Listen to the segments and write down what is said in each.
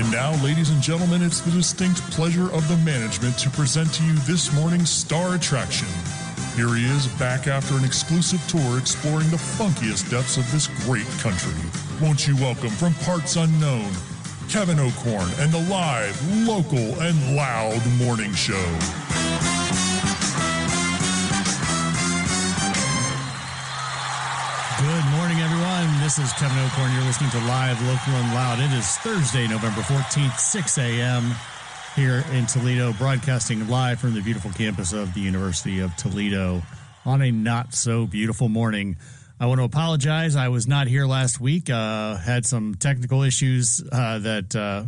And now, ladies and gentlemen, it's the distinct pleasure of the management to present to you this morning's star attraction. Here he is, back after an exclusive tour exploring the funkiest depths of this great country. Won't you welcome from parts unknown, Kevin O'Korn and the live, local, and loud morning show. Good morning, everyone. This is Kevin O'Korn. You're listening to Live, Local, and Loud. It is Thursday, November 14th, 6 a.m. here in Toledo, broadcasting live from the beautiful campus of the University of Toledo on a not-so-beautiful morning. I want to apologize. I was not here last week. Had some technical issues well,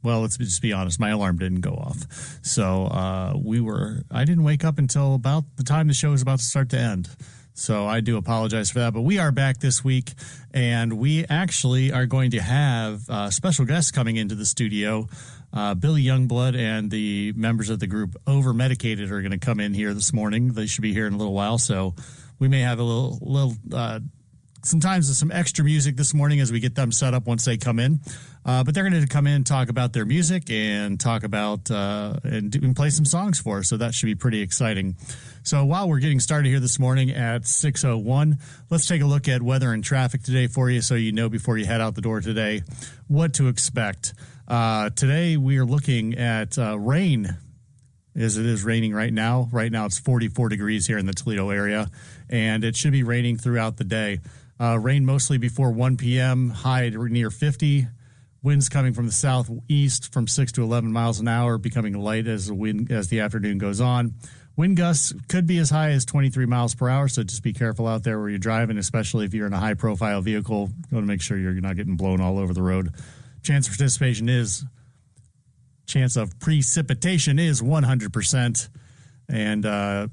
let's just be honest, my alarm didn't go off. So I didn't wake up until about the time the show was about to start to end. So I do apologize for that, but we are back this week, and we actually are going to have special guests coming into the studio. Billy Youngblood and the members of the group Over Medicated are going to come in here this morning. They should be here in a little while, so we may have a little sometimes some extra music this morning as we get them set up once they come in. But they're going to come in and talk about their music and talk about and play some songs for us. So that should be pretty exciting. So while we're getting started here this morning at 6:01, let's take a look at weather and traffic today for you so you know before you head out the door today what to expect. Today we are looking at rain, as it is raining right now. Right now it's 44 degrees here in the Toledo area, and it should be raining throughout the day. Rain mostly before 1 p.m., high near 50. Winds coming from the southeast from 6 to 11 miles an hour, becoming light as the afternoon goes on. Wind gusts could be as high as 23 miles per hour, so just be careful out there where you're driving, especially if you're in a high-profile vehicle. You want to make sure you're not getting blown all over the road. Chance of precipitation is 100%, and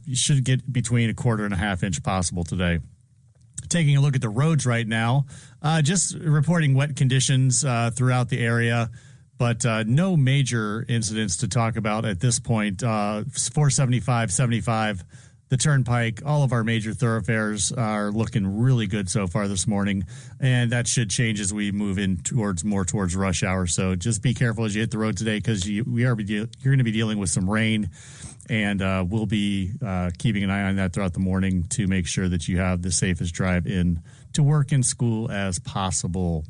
you should get between a quarter and a half inch possible today. Taking a look at the roads right now, just reporting wet conditions throughout the area, but no major incidents to talk about at this point. 475, 75, the Turnpike, all of our major thoroughfares are looking really good so far this morning, and that should change as we move in more towards rush hour. So just be careful as you hit the road today, because you're going to be dealing with some rain, and we'll be keeping an eye on that throughout the morning to make sure that you have the safest drive in to work and school as possible.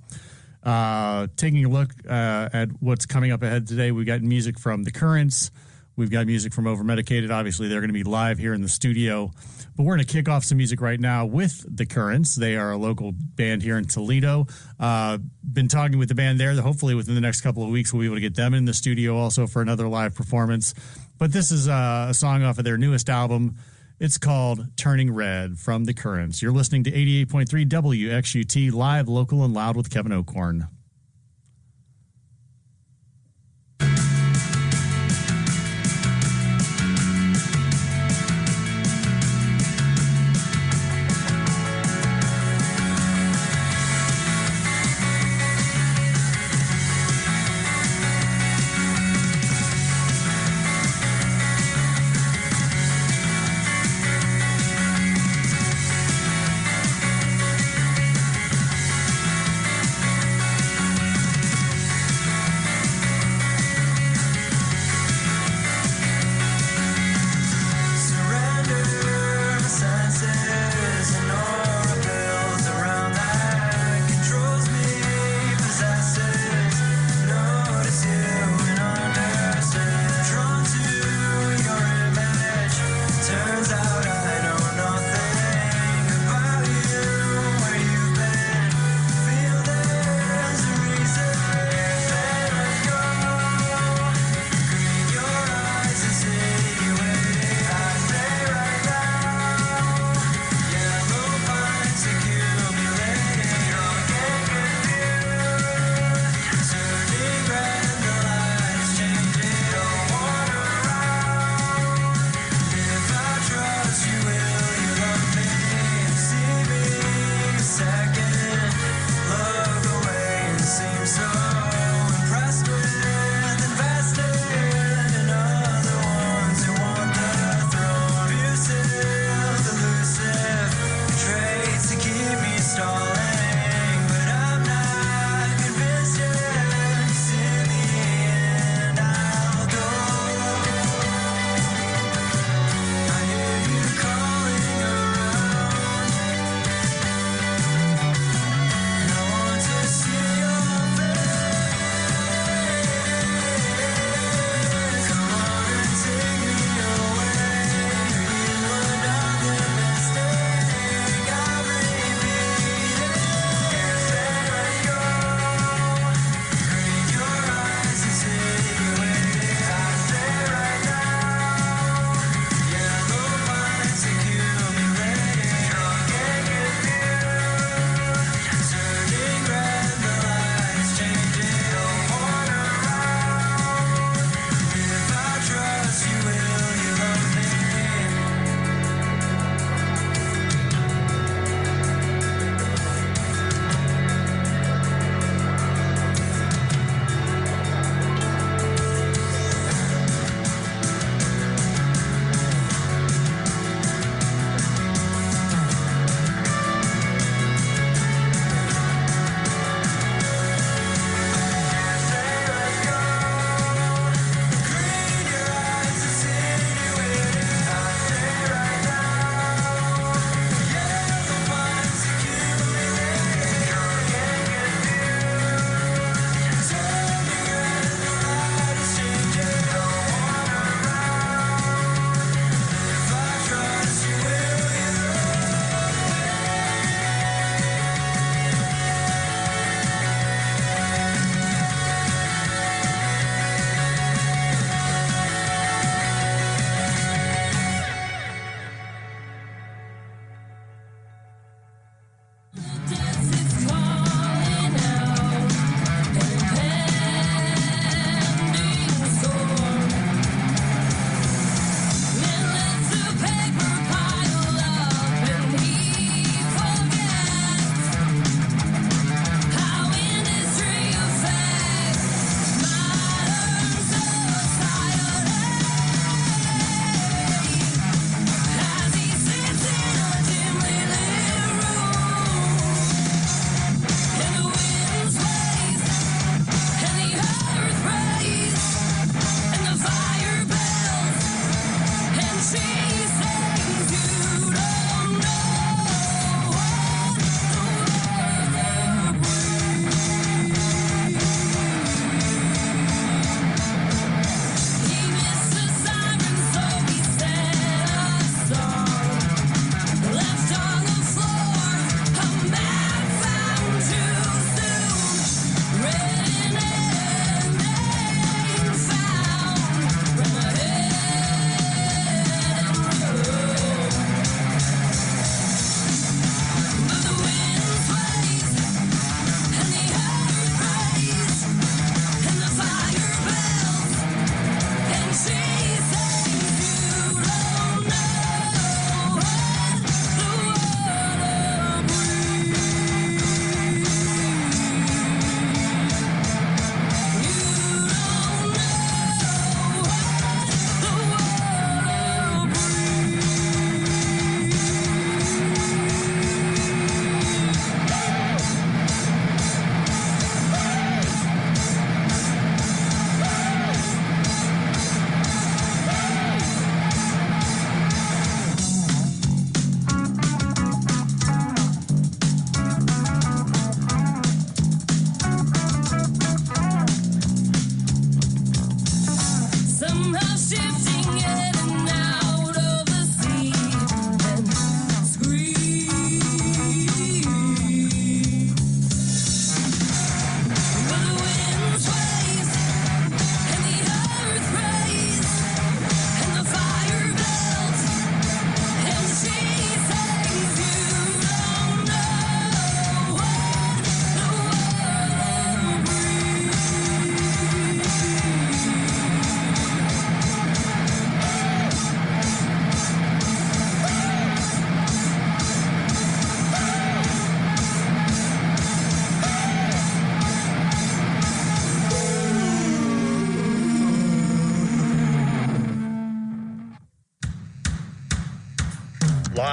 Taking a look at what's coming up ahead today, we've got music from The Currents. We've got music from Over Medicated. Obviously, they're going to be live here in the studio. But we're going to kick off some music right now with The Currents. They are a local band here in Toledo. Been talking with the band there. Hopefully, within the next couple of weeks, we'll be able to get them in the studio also for another live performance. But this is a song off of their newest album. It's called Turning Red from The Currents. You're listening to 88.3 WXUT, live, local, and loud with Kevin O'Korn.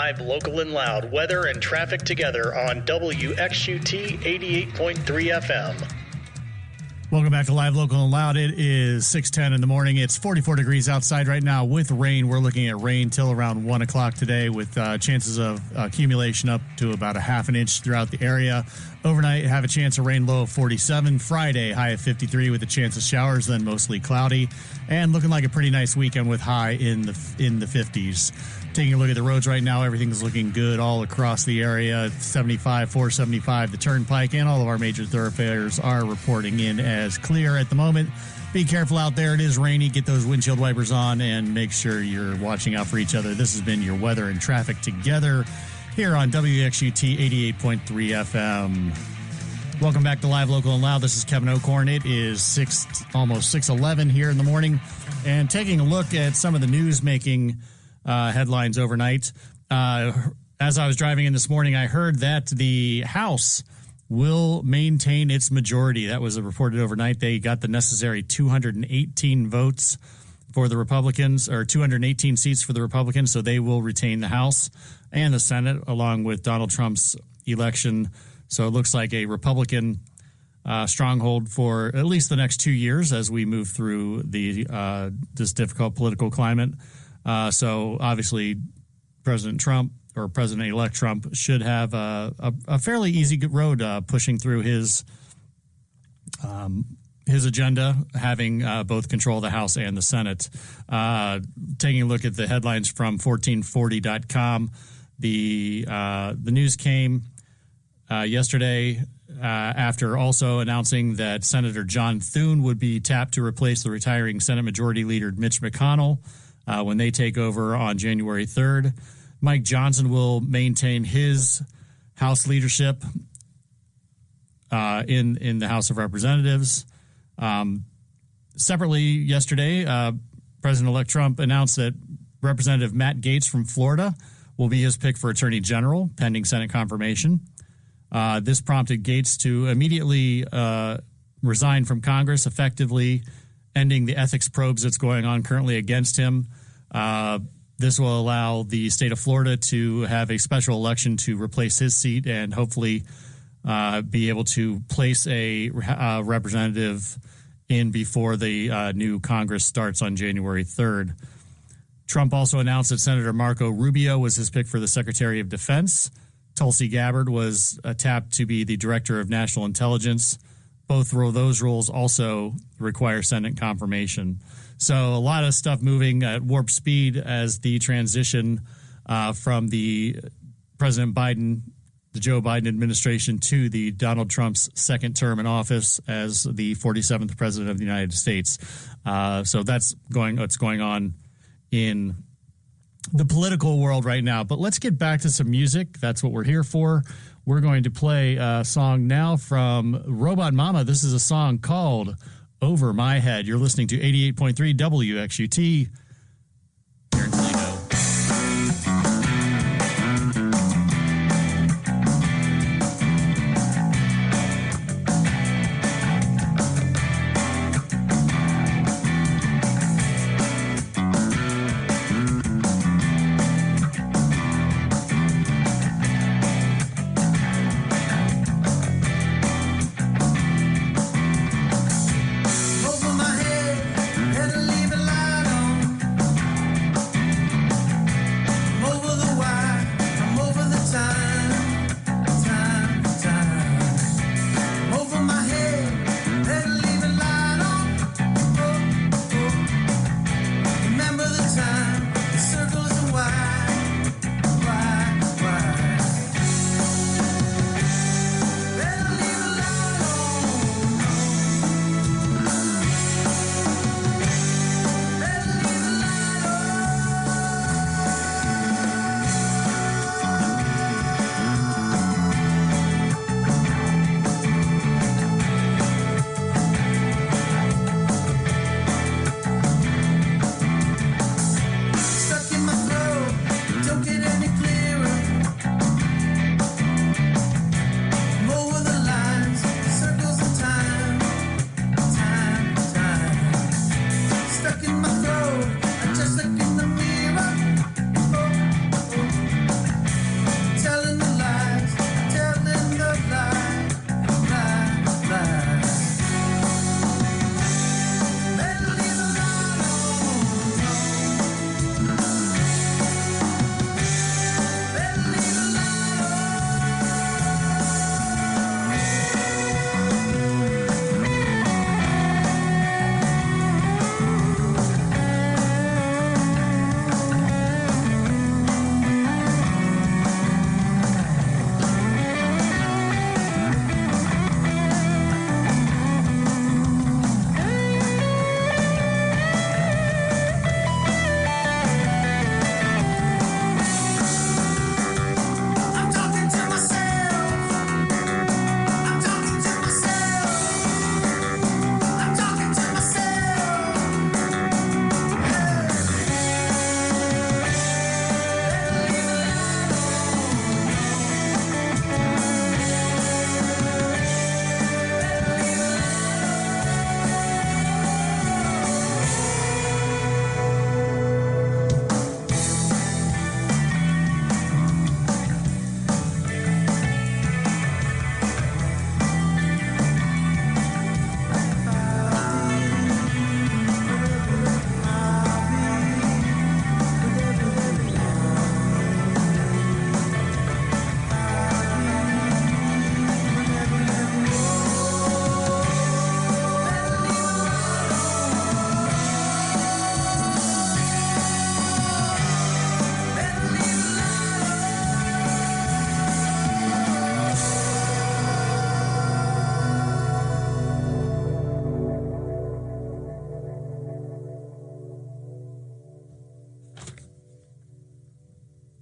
live, local, and loud weather and traffic together on WXUT 88.3 FM. Welcome back to Live, Local, and Loud. It is 6:10 in the morning. It's 44 degrees outside right now with rain. We're looking at rain till around 1 o'clock today with chances of accumulation up to about a half an inch throughout the area. Overnight, have a chance of rain, low of 47. Friday, high of 53 with a chance of showers, then mostly cloudy. And looking like a pretty nice weekend with high in the 50s. Taking a look at the roads right now, everything's looking good all across the area. 75, 475, the Turnpike, and all of our major thoroughfares are reporting in as clear at the moment. Be careful out there. It is rainy. Get those windshield wipers on and make sure you're watching out for each other. This has been your weather and traffic together here on WXUT 88.3 FM. Welcome back to Live, Local, and Loud. This is Kevin O'Korn. It is almost 6:11 here in the morning. And taking a look at some of the news-making headlines overnight. As I was driving in this morning, I heard that the House will maintain its majority. That was reported overnight. They got the necessary 218 votes for the Republicans, or 218 seats for the Republicans, so they will retain the House and the Senate, along with Donald Trump's election. So it looks like a Republican stronghold for at least the next 2 years as we move through this difficult political climate. So obviously, President Trump or President-elect Trump should have a fairly easy road pushing through his agenda, having both control of the House and the Senate. Taking a look at the headlines from 1440.com, the news came yesterday after also announcing that Senator John Thune would be tapped to replace the retiring Senate Majority Leader Mitch McConnell when they take over on January 3rd. Mike Johnson will maintain his House leadership in the House of Representatives. Separately, yesterday, President-elect Trump announced that Representative Matt Gaetz from Florida will be his pick for Attorney General, pending Senate confirmation. This prompted Gaetz to immediately resign from Congress, effectively ending the ethics probes that's going on currently against him. This will allow the state of Florida to have a special election to replace his seat and hopefully be able to place a representative in before the new Congress starts on January 3rd. Trump also announced that Senator Marco Rubio was his pick for the Secretary of Defense. Tulsi Gabbard was tapped to be the Director of National Intelligence. Both those roles also require Senate confirmation. So a lot of stuff moving at warp speed as the transition from the President Biden, the Joe Biden administration, to the Donald Trump's second term in office as the 47th President of the United States. So that's what's going on in the political world right now. But let's get back to some music. That's what we're here for. We're going to play a song now from Robot Mama. This is a song called Over My Head. You're listening to 88.3 WXUT here in Toledo. Over my head, better leave a light on.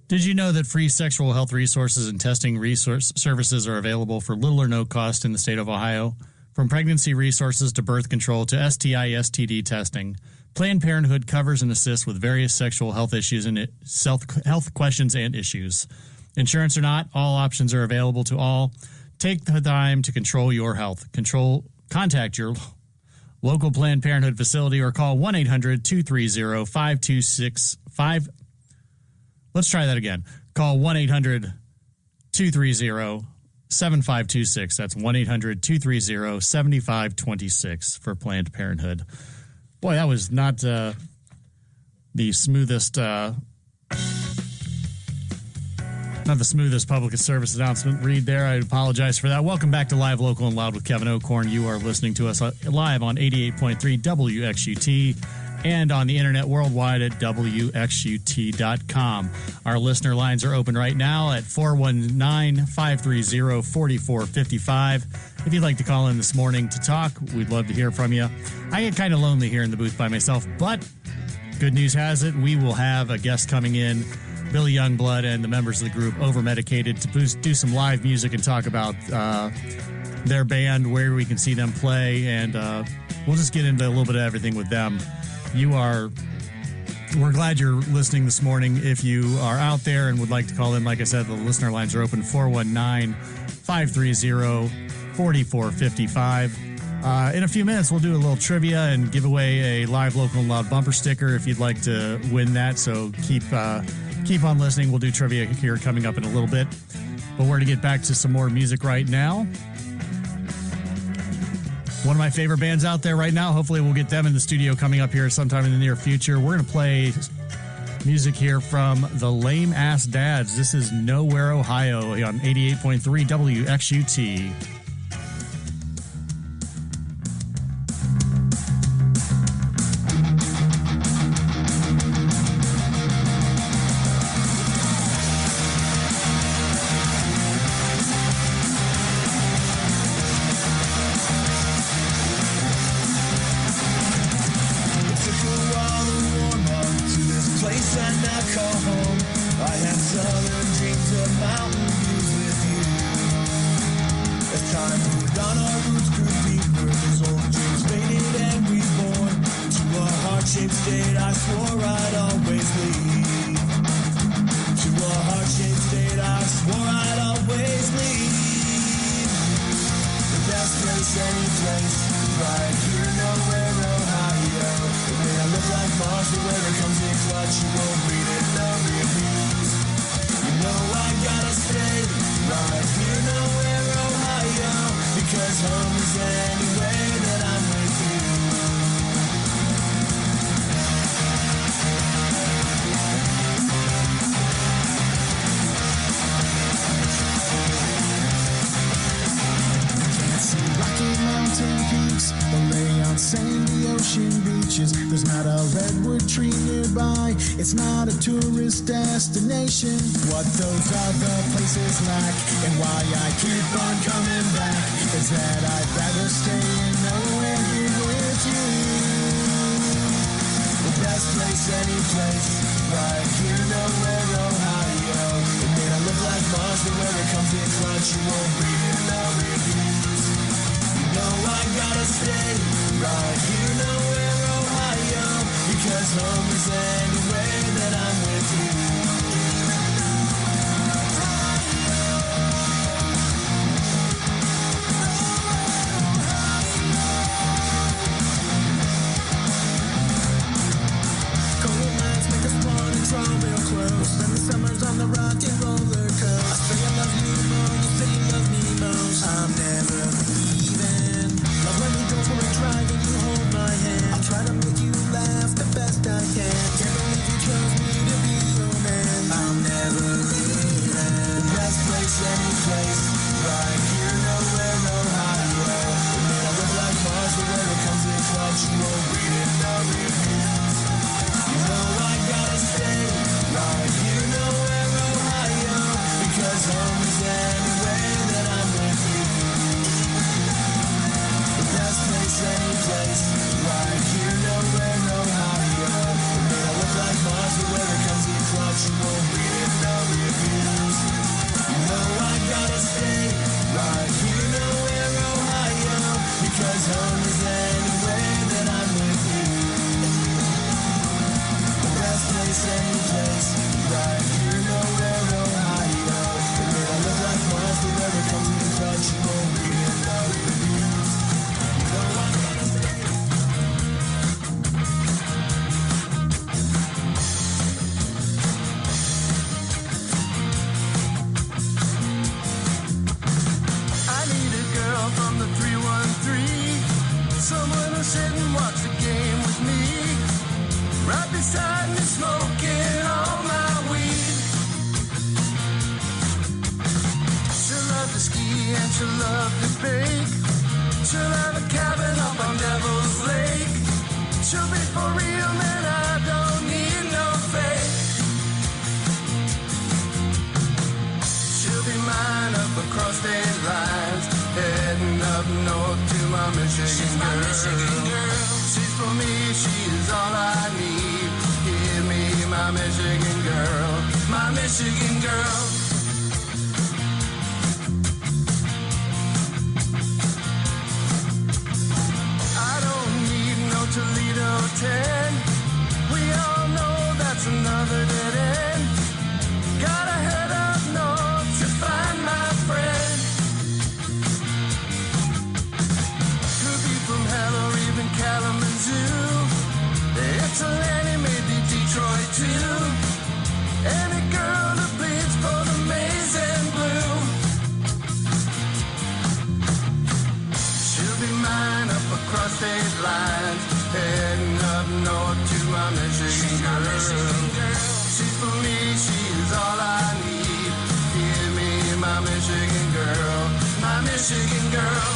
Did you know that free sexual health resources and testing resource services are available for little or no cost in the state of Ohio? From pregnancy resources to birth control to STI, STD testing, Planned Parenthood covers and assists with various sexual health issues and health questions and issues. Insurance or not, all options are available to all. Take the time to control your health. Contact your local Planned Parenthood facility or call 1-800-230-5265. Let's try that again. Call 1-800-230-7526. That's 1-800-230-7526 for Planned Parenthood. Boy, that was not the smoothest public service announcement read there. I apologize for that. Welcome back to Live, Local, and Loud with Kevin O'Korn. You are listening to us live on 88.3 WXUT and on the internet worldwide at WXUT.com. Our listener lines are open right now at 419-530-4455. If you'd like to call in this morning to talk, we'd love to hear from you. I get kind of lonely here in the booth by myself, but good news has it, we will have a guest coming in, Billy Youngblood and the members of the group Overmedicated, to do some live music and talk about their band, where we can see them play, and we'll just get into a little bit of everything with them. We're glad you're listening this morning. If you are out there and would like to call in, like I said, the listener lines are open, 419-530-4455. In a few minutes, we'll do a little trivia and give away a Live, Local, and Loud bumper sticker if you'd like to win that. So keep on listening. We'll do trivia here coming up in a little bit. But we're going to get back to some more music right now. One of my favorite bands out there right now. Hopefully we'll get them in the studio coming up here sometime in the near future. We're going to play music here from the Lame Ass Dads. This is Nowhere, Ohio on 88.3 WXUT. It's not a tourist destination. What those other places lack, and why I keep on coming back, is that I'd rather stay in nowhere here with you. The best place, any place, right here, nowhere, Ohio. It may not look like Mars, but when it comes in clutch, you won't read it, no reviews. You know I gotta stay right here, nowhere, Ohio, because home is anywhere that I'm with you. Cold nights make us wanna draw real close. Spend the summers on the rock and roller coaster. I say I love you more, you say you love me most. I'm never leaving. Love when we go for a drive and you hold my hand. I'll try to make you laugh the best I can. beside me smoking all my weed. She'll love to ski and she'll love to bake. She'll have a cabin up on Devil's Lake. She'll be for real, man, I don't need no fake. She'll be mine up across state lines, heading up north to my Michigan She's my girl. Michigan girl. She's for me, she is all I need. Hear me, my Michigan girl, my Michigan girl. Toledo 10. We all know that's another dead end. Gotta head up north to find my friend. Could be from hell or even Kalamazoo. Ypsilanti, maybe Detroit too. Any girl that bleeds for the maize and blue. She'll be mine up across state lines, heading up north to my Michigan girl. She's for me, she's all I need. Hear me, my Michigan girl, my Michigan girl.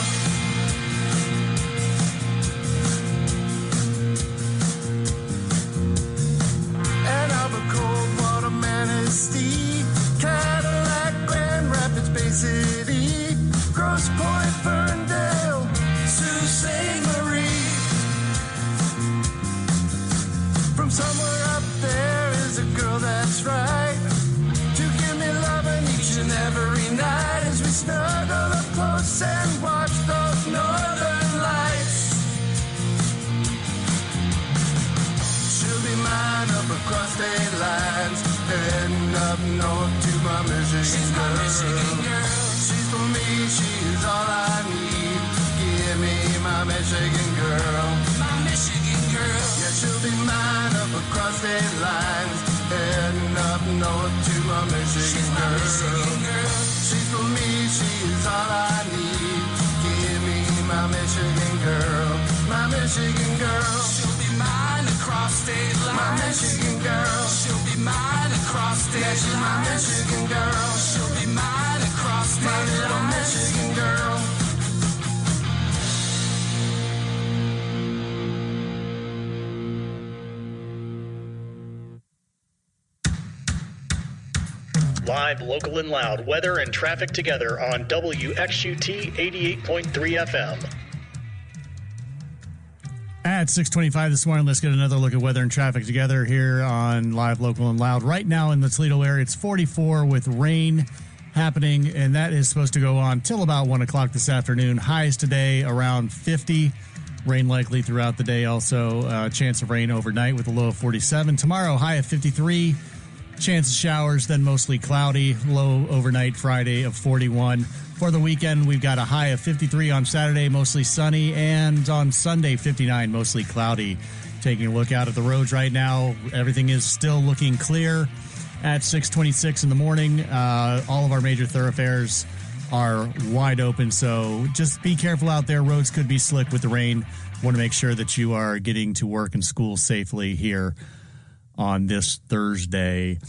Ann Arbor, Coldwater, Manistee, Cadillac, Grand Rapids, Bay City, Grosse Pointe, Ferndale, Sault Ste. Marie. From somewhere up there is a girl that's right to give me loving each and every night as we snuggle up close and watch those northern lights. She'll be mine up across state lines, heading up north to my Michigan girl. My Michigan girl. She's for me, she's all I need. Give me my Michigan girl, my Michigan girl. Yeah, she'll be mine up across state lines, heading up north to my Michigan girl. Michigan girl. She's for me, she's all I need. Give me my Michigan girl, my Michigan girl. She'll be mine across state lines. My Michigan girl. She'll be mine across state lines. She's my Michigan girl. She'll be mine across state lines. My little Michigan girl. Live, local, and loud, weather and traffic together on WXUT 88.3 FM. At 6:25 this morning, let's get another look at weather and traffic together here on Live, Local, and Loud. Right now in the Toledo area, it's 44 with rain happening, and that is supposed to go on till about 1 o'clock this afternoon. Highs today around 50. Rain likely throughout the day also. Chance of rain overnight with a low of 47. Tomorrow, high of 53. Chance of showers, then mostly cloudy. Low overnight Friday of 41. For the weekend, we've got a high of 53 on Saturday, mostly sunny, and on Sunday, 59, mostly cloudy. Taking a look out at the roads right now, everything is still looking clear at 6:26 in the morning. All of our major thoroughfares are wide open, so just be careful out there. Roads could be slick with the rain. Want to make sure that you are getting to work and school safely here on this Thursday.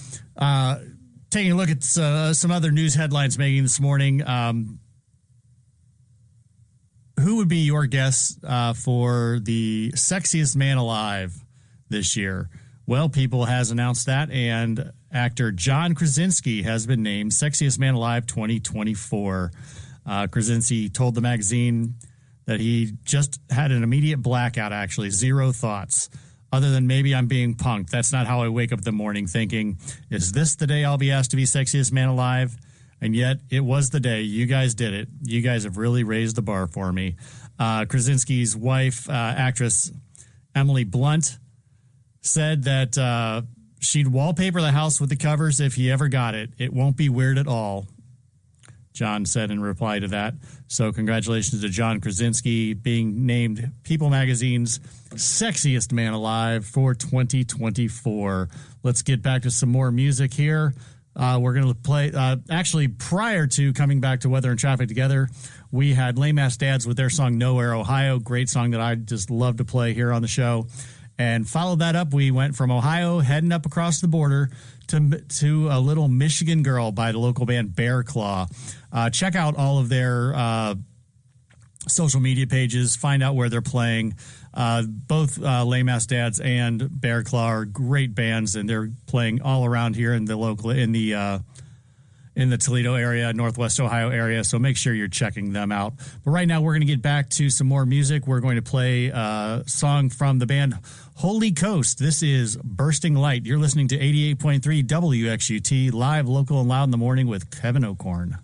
Taking a look at some other news headlines making this morning. Who would be your guess for the sexiest man alive this year? Well, People has announced that, and actor John Krasinski has been named Sexiest Man Alive 2024. Krasinski told the magazine that he just had an immediate blackout, actually, zero thoughts. Other than maybe I'm being punked. That's not how I wake up in the morning thinking, is this the day I'll be asked to be sexiest man alive? And yet it was the day. You guys did it. You guys have really raised the bar for me. Krasinski's wife, actress Emily Blunt, said that she'd wallpaper the house with the covers if he ever got it. It won't be weird at all, John said in reply to that. So congratulations to John Krasinski being named People Magazine's Sexiest Man Alive for 2024. Let's get back to some more music here. We're going to play, actually, prior to coming back to Weather and Traffic together, we had Lame Ass Dads with their song Nowhere, Ohio. Great song that I just love to play here on the show. And followed that up, we went from Ohio, heading up across the border to a little Michigan girl by the local band Bear Claw. Check out all of their social media pages. Find out where they're playing. Both Lame Ass Dads and Bear Claw are great bands, and they're playing all around here in the local in the Toledo area, Northwest Ohio area, so make sure you're checking them out. But right now, we're going to get back to some more music. We're going to play a song from the band Holy Coast. This is Bursting Light. You're listening to 88.3 WXUT, live, local, and loud in the morning with Kevin O'Korn.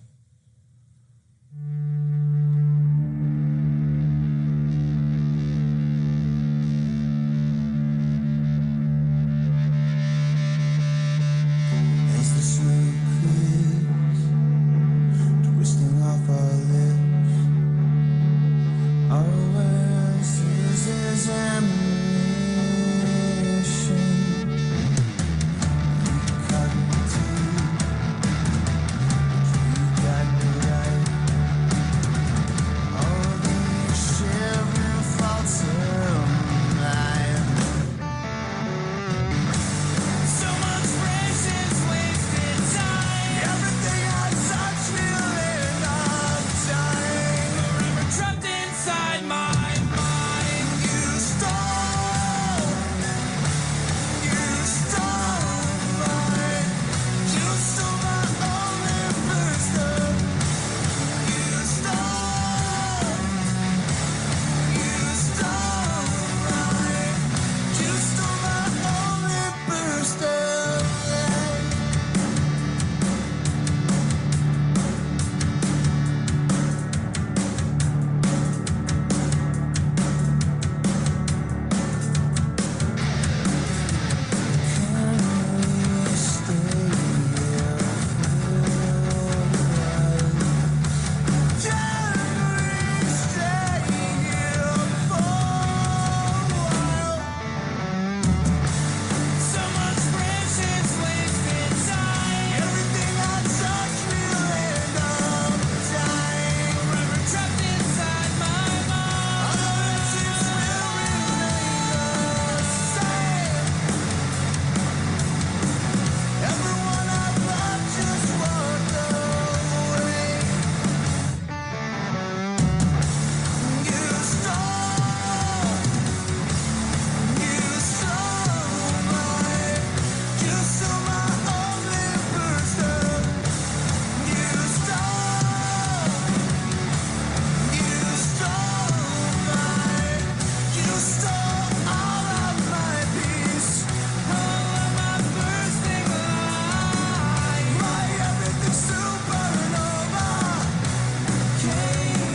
As the smoke clears, twisting off our lips, our words used as ammunition. You cut me deep, you got me right. All these shivering thoughts of mine. So much precious wasted time. Everything I touch will end up dying. Forever trapped inside my mind. You stole my, you stole my only booster. You stole my only booster. So much precious wasted time. Everything I touch will end up dying. Forever trapped inside my mind. All the ships will remain the same. Everyone I loved just walked away. You stole my only booster. You stole all of my peace, all of my bursting light, my everything supernova cave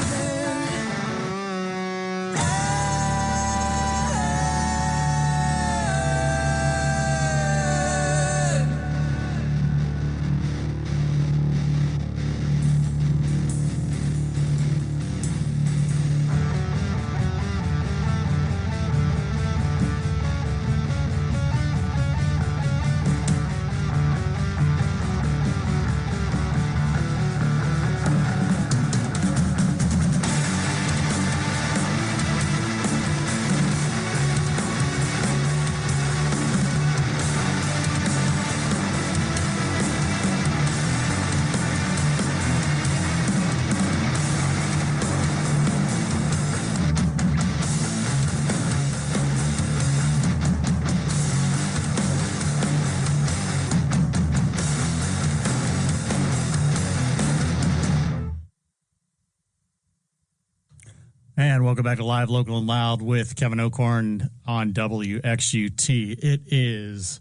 And welcome back to Live, Local, and Loud with Kevin O'Korn on WXUT. It is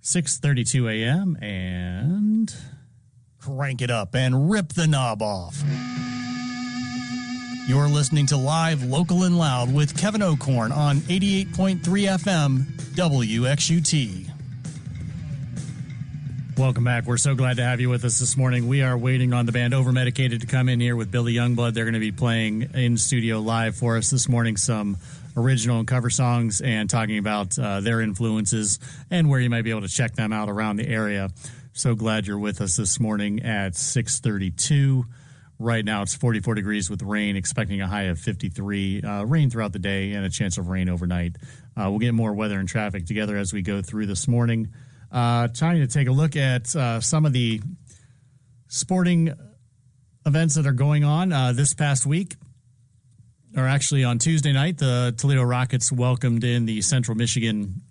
6:32 a.m. and crank it up and rip the knob off. You're listening to Live, Local, and Loud with Kevin O'Korn on 88.3 FM WXUT. Welcome back. We're so glad to have you with us this morning. We are waiting on the band Overmedicated to come in here with Billy Youngblood. They're going to be playing in studio live for us this morning some original and cover songs and talking about their influences and where you might be able to check them out around the area. So glad you're with us this morning at 6:32. Right now it's 44 degrees with rain, expecting a high of 53. Rain throughout the day and a chance of rain overnight. We'll get more weather and traffic together as we go through this morning. Time to take a look at some of the sporting events that are going on this past week. Or actually on Tuesday night, the Toledo Rockets welcomed in the Central Michigan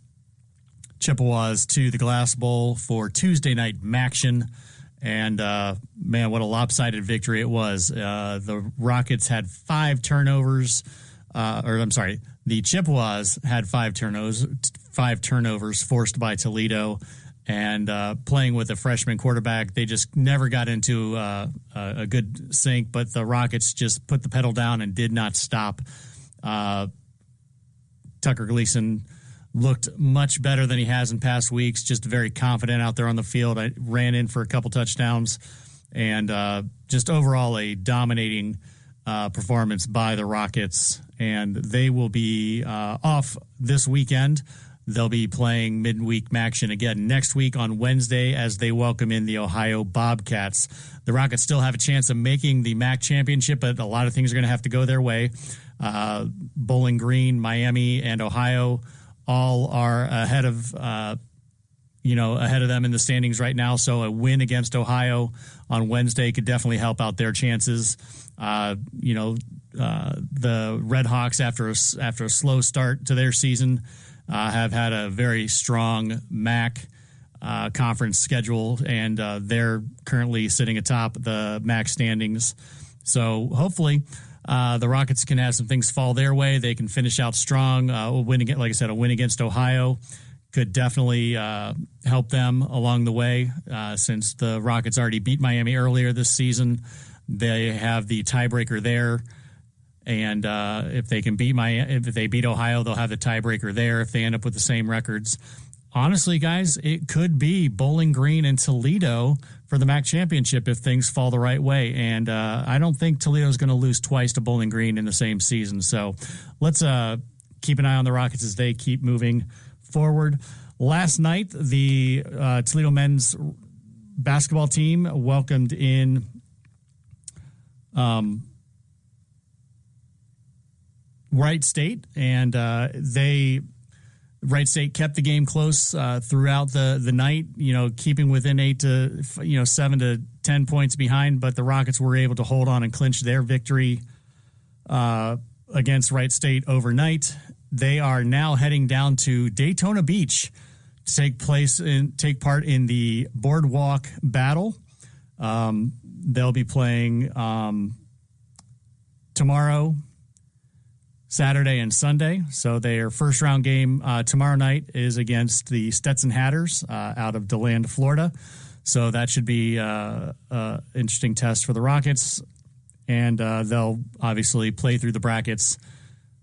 Chippewas to the Glass Bowl for Tuesday night Maction. And, man, what a lopsided victory it was. The Rockets had 5 turnovers. The Chippewas had 5 turnovers forced by Toledo. And playing with a freshman quarterback, they just never got into a good sync. But the Rockets just put the pedal down and did not stop. Tucker Gleason looked much better than he has in past weeks, just very confident out there on the field. I ran in for a couple touchdowns, and just overall a dominating performance by the Rockets. And they will be off this weekend. They'll be playing midweek Maction again next week on Wednesday as they welcome in the Ohio Bobcats. The Rockets still have a chance of making the MAC championship, but a lot of things are going to have to go their way. Bowling Green, Miami, and Ohio all are ahead of them in the standings right now. So a win against Ohio on Wednesday could definitely help out their chances. The Red Hawks, after a slow start to their season, have had a very strong MAC conference schedule, and they're currently sitting atop the MAC standings. So hopefully the Rockets can have some things fall their way. They can finish out strong. A win against Ohio could definitely help them along the way. Since the Rockets already beat Miami earlier this season, they have the tiebreaker there. And if they can if they beat Ohio, they'll have the tiebreaker there if they end up with the same records. Honestly, guys, it could be Bowling Green and Toledo for the MAC championship if things fall the right way. And I don't think Toledo's going to lose twice to Bowling Green in the same season. So let's keep an eye on the Rockets as they keep moving forward. Last night, the Toledo men's basketball team welcomed in Wright State, and Wright State kept the game close throughout the night, keeping within 7 to 10 points behind, but the Rockets were able to hold on and clinch their victory against Wright State overnight. They are now heading down to Daytona Beach to take part in the Boardwalk Battle. They'll be playing tomorrow, Saturday, and Sunday. So their first round game tomorrow night is against the Stetson Hatters out of DeLand, Florida. So that should be an interesting test for the Rockets. And they'll obviously play through the brackets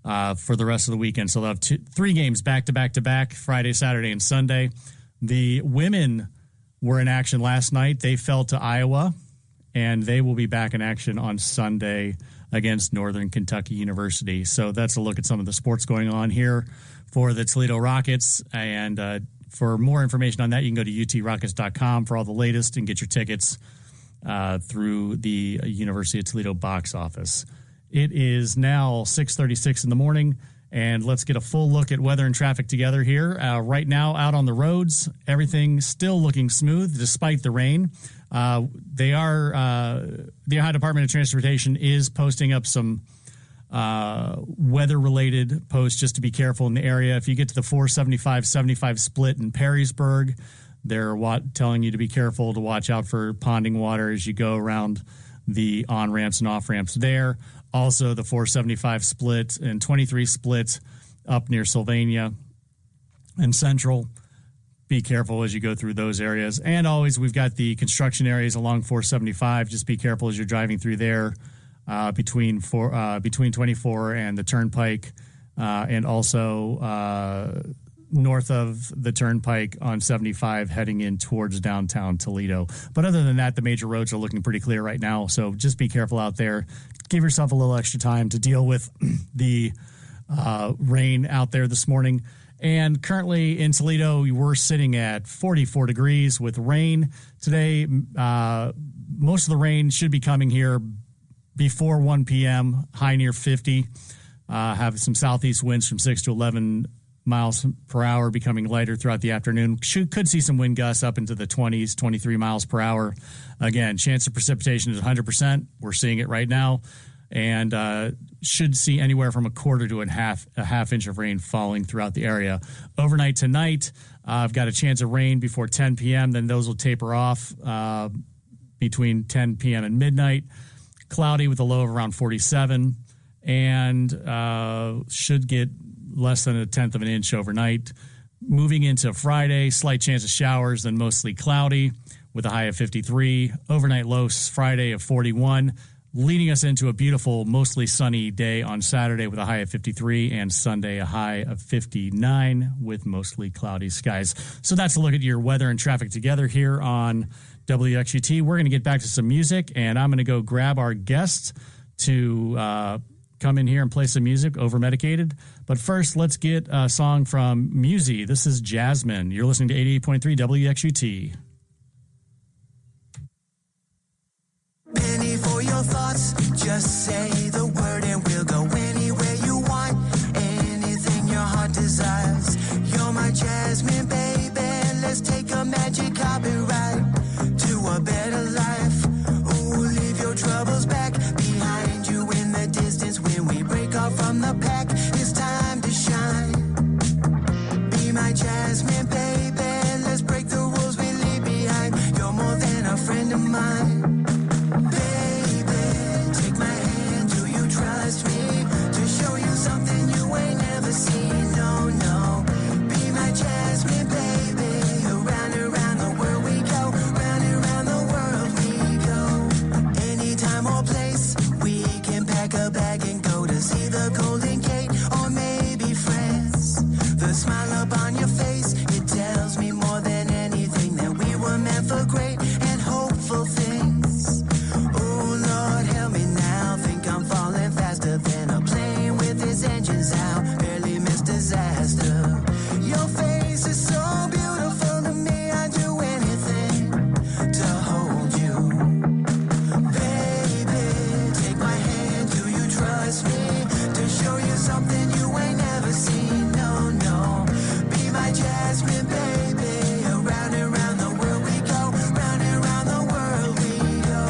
for the rest of the weekend. So they'll have 3 games back-to-back, Friday, Saturday, and Sunday. The women were in action last night. They fell to Iowa, and they will be back in action on Sunday against Northern Kentucky University. So that's a look at some of the sports going on here for the Toledo Rockets. And for more information on that, you can go to utrockets.com for all the latest and get your tickets through the University of Toledo box office. It is now 6:36 in the morning, and let's get a full look at weather and traffic together here. Right now, out on the roads, everything still looking smooth despite the rain. The Ohio Department of Transportation is posting up some weather-related posts just to be careful in the area. If you get to the 475-75 split in Perrysburg, they're telling you to be careful to watch out for ponding water as you go around the on-ramps and off-ramps there. Also, the 475 split and 23 split up near Sylvania and Central. Be careful as you go through those areas. And always, we've got the construction areas along 475. Just be careful as you're driving through there between 24 and the Turnpike, and also north of the Turnpike on 75 heading in towards downtown Toledo. But other than that, the major roads are looking pretty clear right now. So just be careful out there. Give yourself a little extra time to deal with the rain out there this morning. And currently in Toledo, we're sitting at 44 degrees with rain. Today, most of the rain should be coming here before 1 p.m., high near 50. Have some southeast winds from 6 to 11 miles per hour, becoming lighter throughout the afternoon. Could see some wind gusts up into the 20s, 23 miles per hour. Again, chance of precipitation is 100%. We're seeing it right now. And should see anywhere from a quarter to a half inch of rain falling throughout the area. Overnight tonight, I've got a chance of rain before 10 p.m. Then those will taper off between 10 p.m. and midnight. Cloudy with a low of around 47, and should get less than 1/10 of an inch overnight. Moving into Friday, slight chance of showers, then mostly cloudy with a high of 53. Overnight lows Friday of 41. Leading us into a beautiful, mostly sunny day on Saturday with a high of 53, and Sunday a high of 59 with mostly cloudy skies. So that's a look at your weather and traffic together here on WXUT. We're going to get back to some music, and I'm going to go grab our guest to come in here and play some music, over-medicated. But first, let's get a song from Musi. This is Jasmine. You're listening to 88.3 WXUT. Penny for your thoughts, just say the word and we'll go anywhere you want. Anything your heart desires. You're my Jasmine, baby. Let's take a magic carpet ride to a better life. Ooh, leave your troubles back behind you in the distance. When we break off from the pack, it's time to shine. Be my Jasmine, baby. Let's break the rules we leave behind. You're more than a friend of mine. Trust me to show you something you ain't never seen. No, no. Be my Jasmine, baby. Around and around the world we go. Round and round the world we go. Anytime or place, we can pack a bag and go to see the Golden Gate or maybe France. The smile up on your face, it tells me more than anything that we were meant for great and hopeful things. Oh, Lord, help me now. Think I'm falling faster than a plane with its engines out. Barely missed disaster. Your face is so beautiful to me. I'd do anything to hold you. Baby, take my hand. Do you trust me to show you something you ain't never seen? No, no. Be my Jasmine, baby. Around and around the world we go. Round and round the world we go.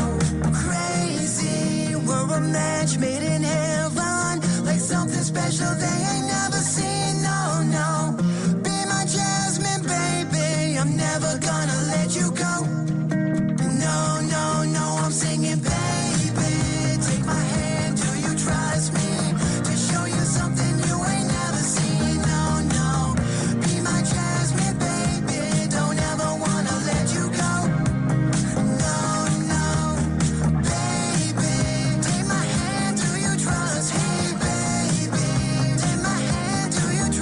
Crazy, we're a match made in heaven. Like something special they ain't never seen. No, no. Be my Jasmine, baby. I'm never gonna let you go. No, no, no. I'm singing, baby. Take my hand. Do you trust me to show you something you ain't never seen? No, no. Be my Jasmine, baby. Don't ever wanna let you go. No, no. Baby, take my hand. Do you trust? Hey, baby, take my hand. Do you trust?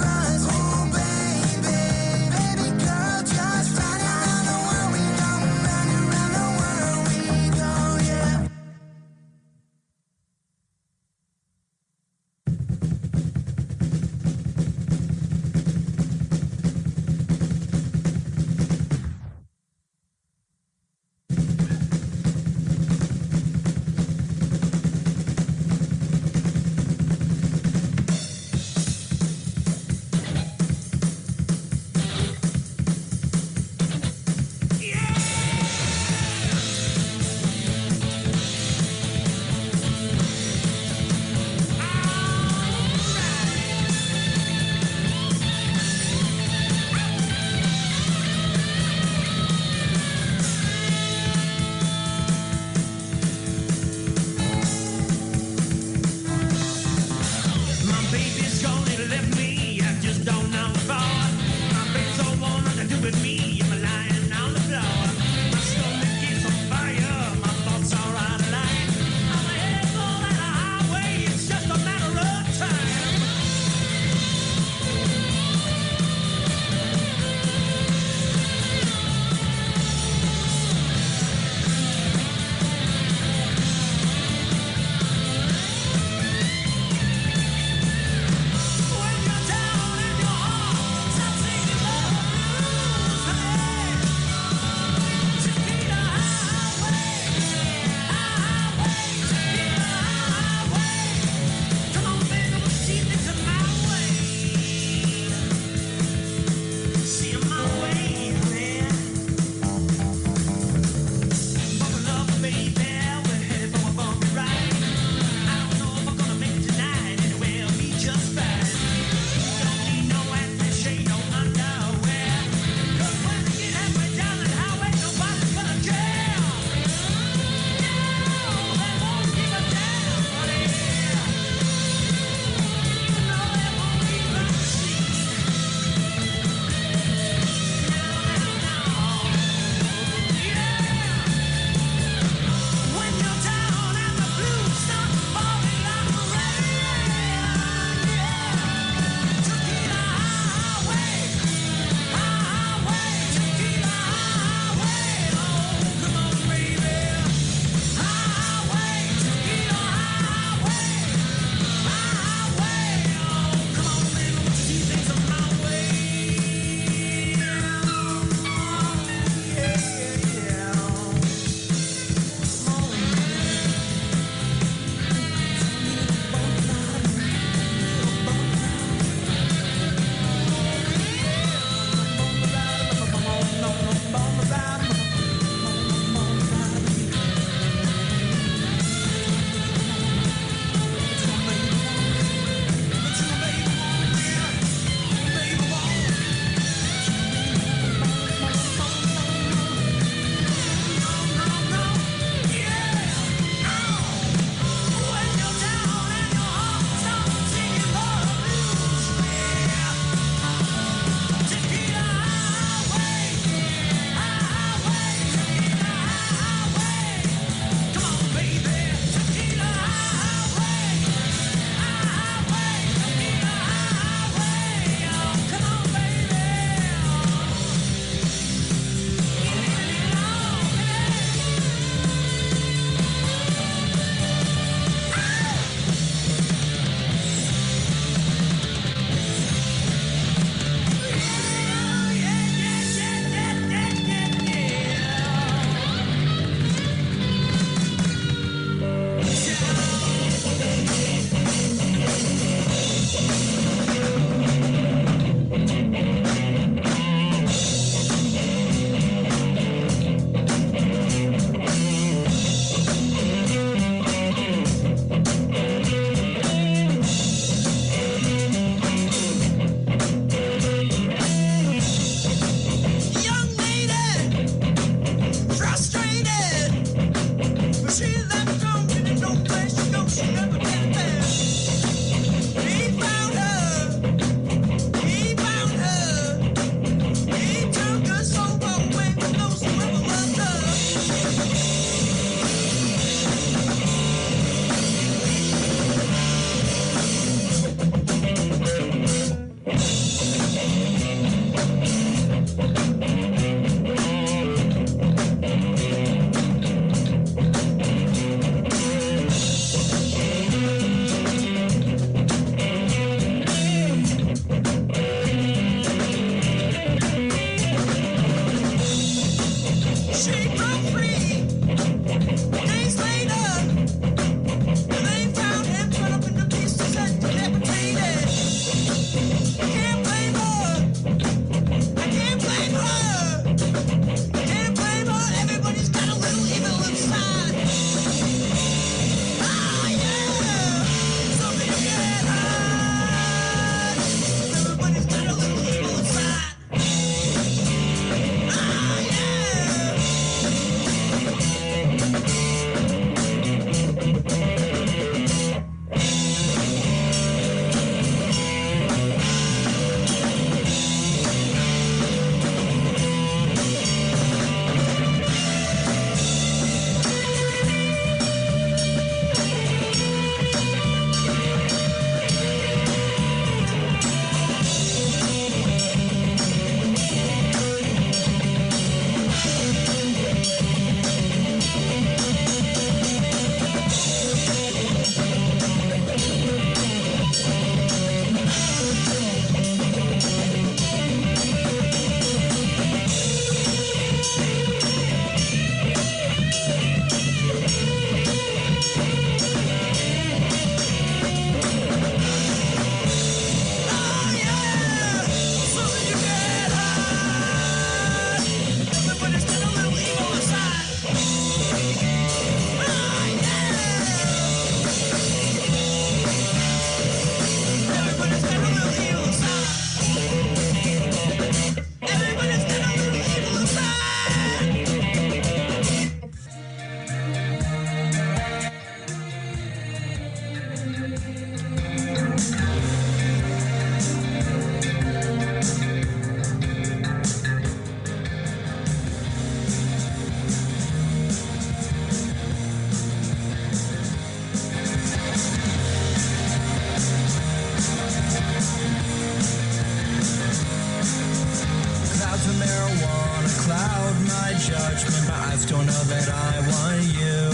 Clouds of marijuana cloud my judgment, but I still know that I want you.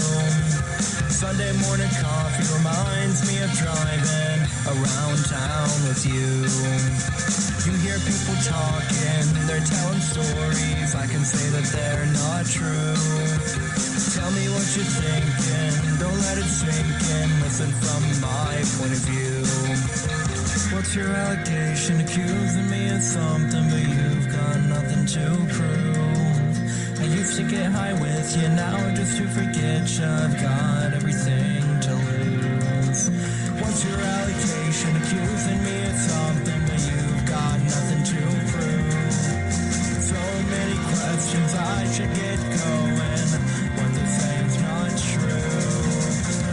Sunday morning coffee reminds me of driving around town with you. You hear people talking, they're telling stories. I can say that they're not true. Tell me what you're thinking, don't let it sink in. Listen from my point of view. What's your allegation? Accusing me of something, but you've got nothing to prove. I used to get high with you, now just to forget you, I've got everything to lose. What's your allegation? Accusing me of something, but you've got nothing to prove. So many questions, I should get going. What they're saying's not true.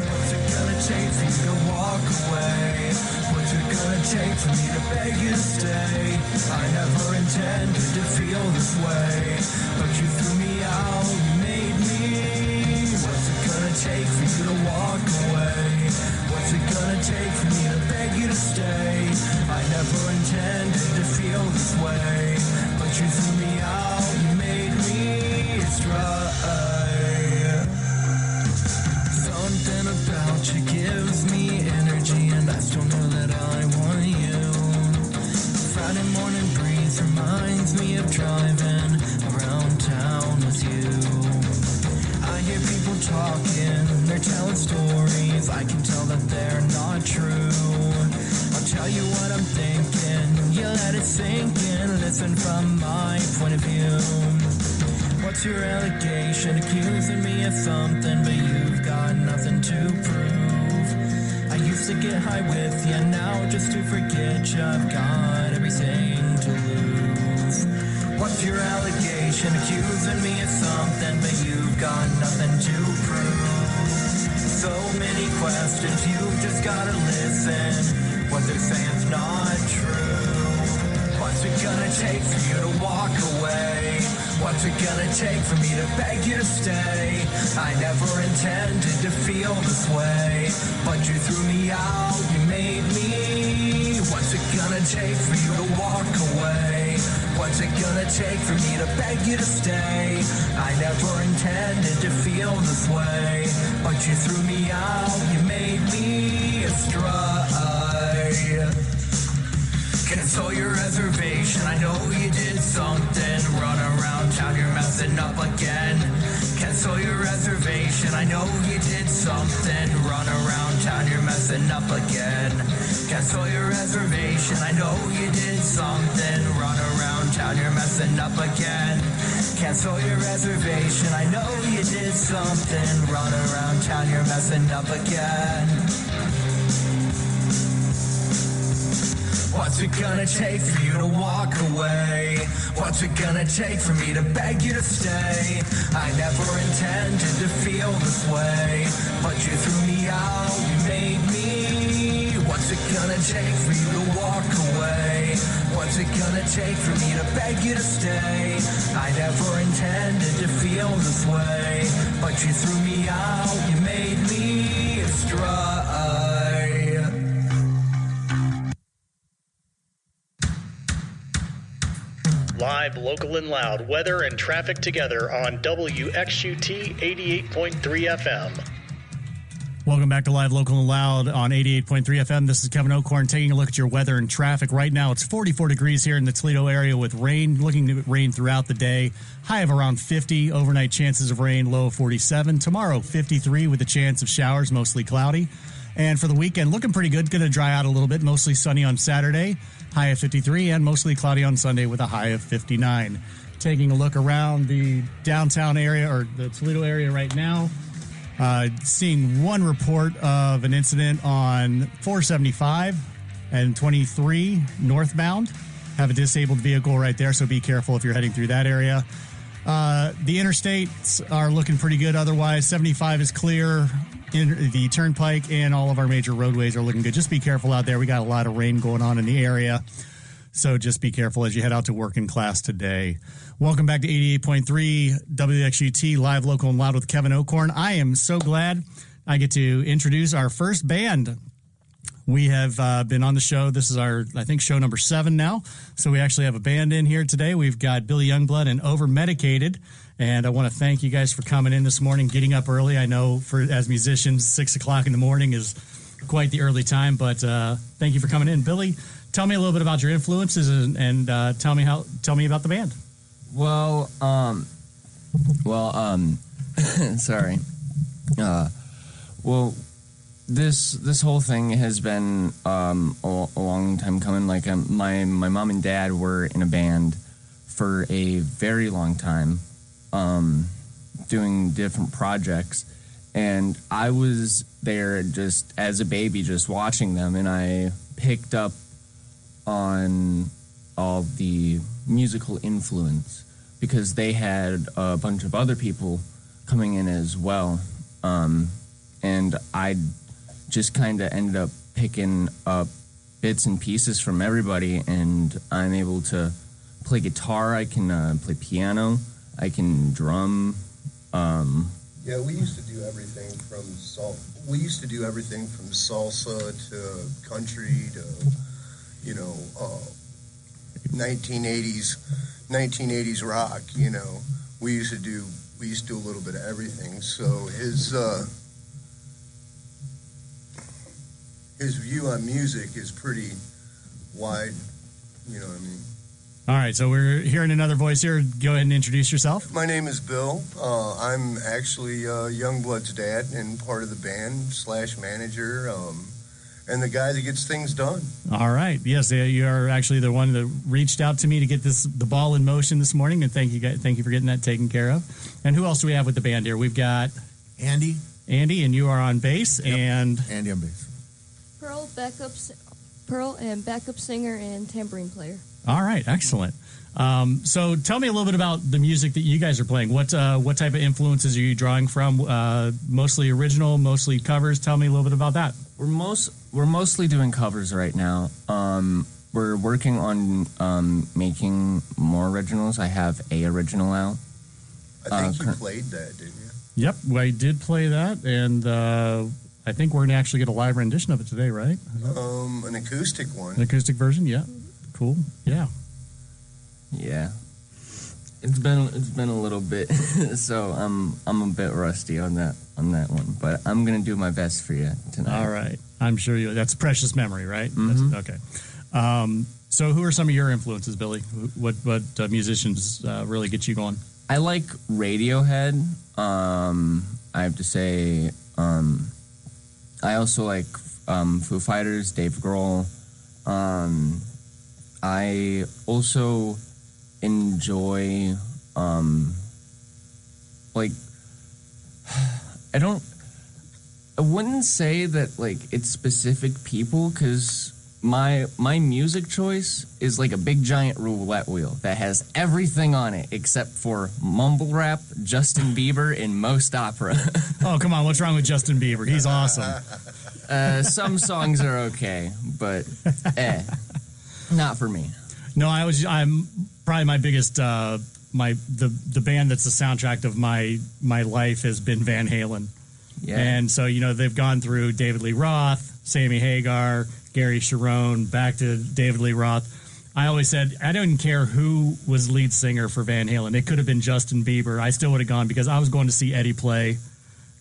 What's it gonna take for you to walk away? What's it gonna take for me to beg you to stay? I never intended to feel this way, but you threw me out, you made me. What's it gonna take for you to walk away? What's it gonna take for me to beg you to stay? I never intended to feel this way, but you threw me out, you made me stray. Something about you gives me energy, and I still know that I want you. Friday morning breeze reminds me of driving around town with you. I hear people talking, they're telling stories. I can tell that they're not true. I'll tell you what I'm thinking, you let it sink in. Listen from my point of view. What's your allegation? Accusing me of something, but you've got nothing to prove. I used to get high with you, now just to forget you, I've got everything to lose. What's your allegation? Accusing me of something, but you've got nothing to prove. So many questions, you've just gotta listen. What they're saying's not true. What's it gonna take for you to walk away? What's it gonna take for me to beg you to stay? I never intended to feel this way, but you threw me out, you made me. What's it gonna take for you to walk away? What's it gonna take for me to beg you to stay? I never intended to feel this way, but you threw me out, you made me astray. Cancel your reservation, I know you did something. Run around town, you're messing up again. Cancel your reservation, I know you did something. Run around town, you're messing up again. Cancel your reservation, I know you did something. Run around town, you're messing up again. Cancel your reservation, I know you did something. Run around town, you're messing up again. What's it gonna take for you to walk away? What's it gonna take for me to beg you to stay? I never intended to feel this way, but you threw me out, you made me. What's it gonna take for you to walk away? What's it gonna take for me to beg you to stay? I never intended to feel this way, but you threw me out, you made me astray. Live, local, and loud, weather and traffic together on WXUT 88.3 FM. Welcome back to Live, Local, and Loud on 88.3 FM. This is Kevin O'Korn taking a look at your weather and traffic. Right now, it's 44 degrees here in the Toledo area with rain, looking to rain throughout the day. High of around 50, overnight chances of rain, low of 47. Tomorrow, 53 with a chance of showers, mostly cloudy. And for the weekend, looking pretty good. Going to dry out a little bit, mostly sunny on Saturday, high of 53, and mostly cloudy on Sunday with a high of 59. Taking a look around the downtown area, or the Toledo area right now. Seeing one report of an incident on 475 and 23 northbound. Have a disabled vehicle right there, so be careful if you're heading through that area. The interstates are looking pretty good otherwise. 75 is clear. the turnpike and all of our major roadways are looking good. Just be careful out there. We got a lot of rain going on in the area, so just be careful as you head out to work in class today. Welcome back to 88.3 WXUT, live, local, and loud with Kevin O'Korn. I am so glad I get to introduce our first band. We have been on the show. This is our, I think, show number 7 now. So we actually have a band in here today. We've got Billy Youngblood and Overmedicated. And I want to thank you guys for coming in this morning, getting up early. I know as musicians, 6 o'clock in the morning is quite the early time, but thank you for coming in. Billy, tell me a little bit about your influences and tell me about the band. Sorry. This whole thing has been a long time coming. Like my mom and dad were in a band for a very long time, doing different projects, and I was there just as a baby, just watching them, and I picked up on all the musical influence because they had a bunch of other people coming in as well, and I just kind of ended up picking up bits and pieces from everybody, and I'm able to play guitar, I can play piano, I can drum. Yeah, we used to do everything from salsa to country to, 1980s rock. We used to do a little bit of everything. So his view on music is pretty wide, you know what I mean? All right, so we're hearing another voice here. Go ahead and introduce yourself. My name is Bill. I'm actually Youngblood's dad and part of the band / manager, and the guy that gets things done. All right. Yes, you are actually the one that reached out to me to get the ball in motion this morning, and thank you for getting that taken care of. And who else do we have with the band here? We've got Andy, and you are on bass. Yep. And Andy on bass. Pearl and backup singer and tambourine player. All right, excellent. So tell me a little bit about the music that you guys are playing. What type of influences are you drawing from? Mostly original, mostly covers. Tell me a little bit about that. We're mostly doing covers right now. We're working on making more originals. I have a original out. I think you played that, didn't you? Yep, I did play that, and I think we're going to actually get a live rendition of it today, right? An acoustic one. An acoustic version, yeah. Cool, yeah. Yeah. It's been a little bit, so I'm a bit rusty on that one, but I'm gonna do my best for you tonight. All right, I'm sure that's precious memory, right? Mm-hmm. That's, okay. So who are some of your influences, Billy? What musicians really get you going? I like Radiohead. I have to say, I also like Foo Fighters, Dave Grohl. I also enjoy, I wouldn't say that, it's specific people, because my music choice is like a big giant roulette wheel that has everything on it except for mumble rap, Justin Bieber, and most opera. Oh, come on, what's wrong with Justin Bieber? He's awesome. Some songs are okay, but not for me. No, I'm probably my biggest the band that's the soundtrack of my life has been Van Halen. Yeah. And so, they've gone through David Lee Roth, Sammy Hagar, Gary Cherone, back to David Lee Roth. I always said I didn't care who was lead singer for Van Halen. It could have been Justin Bieber. I still would have gone because I was going to see Eddie play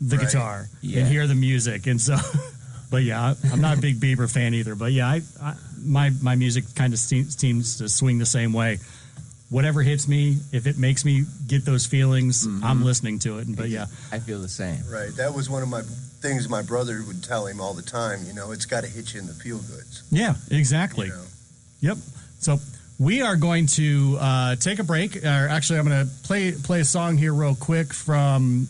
the guitar and hear the music. And so, but yeah, I'm not a big Bieber fan either. But yeah, my music kind of seems to swing the same way. Whatever hits me, if it makes me get those feelings, I'm listening to it. But yeah, I feel the same. Right. That was one of my things my brother would tell him all the time. It's got to hit you in the feel goods. Yeah, exactly. Yep. So we are going to take a break. Actually, I'm going to play a song here real quick from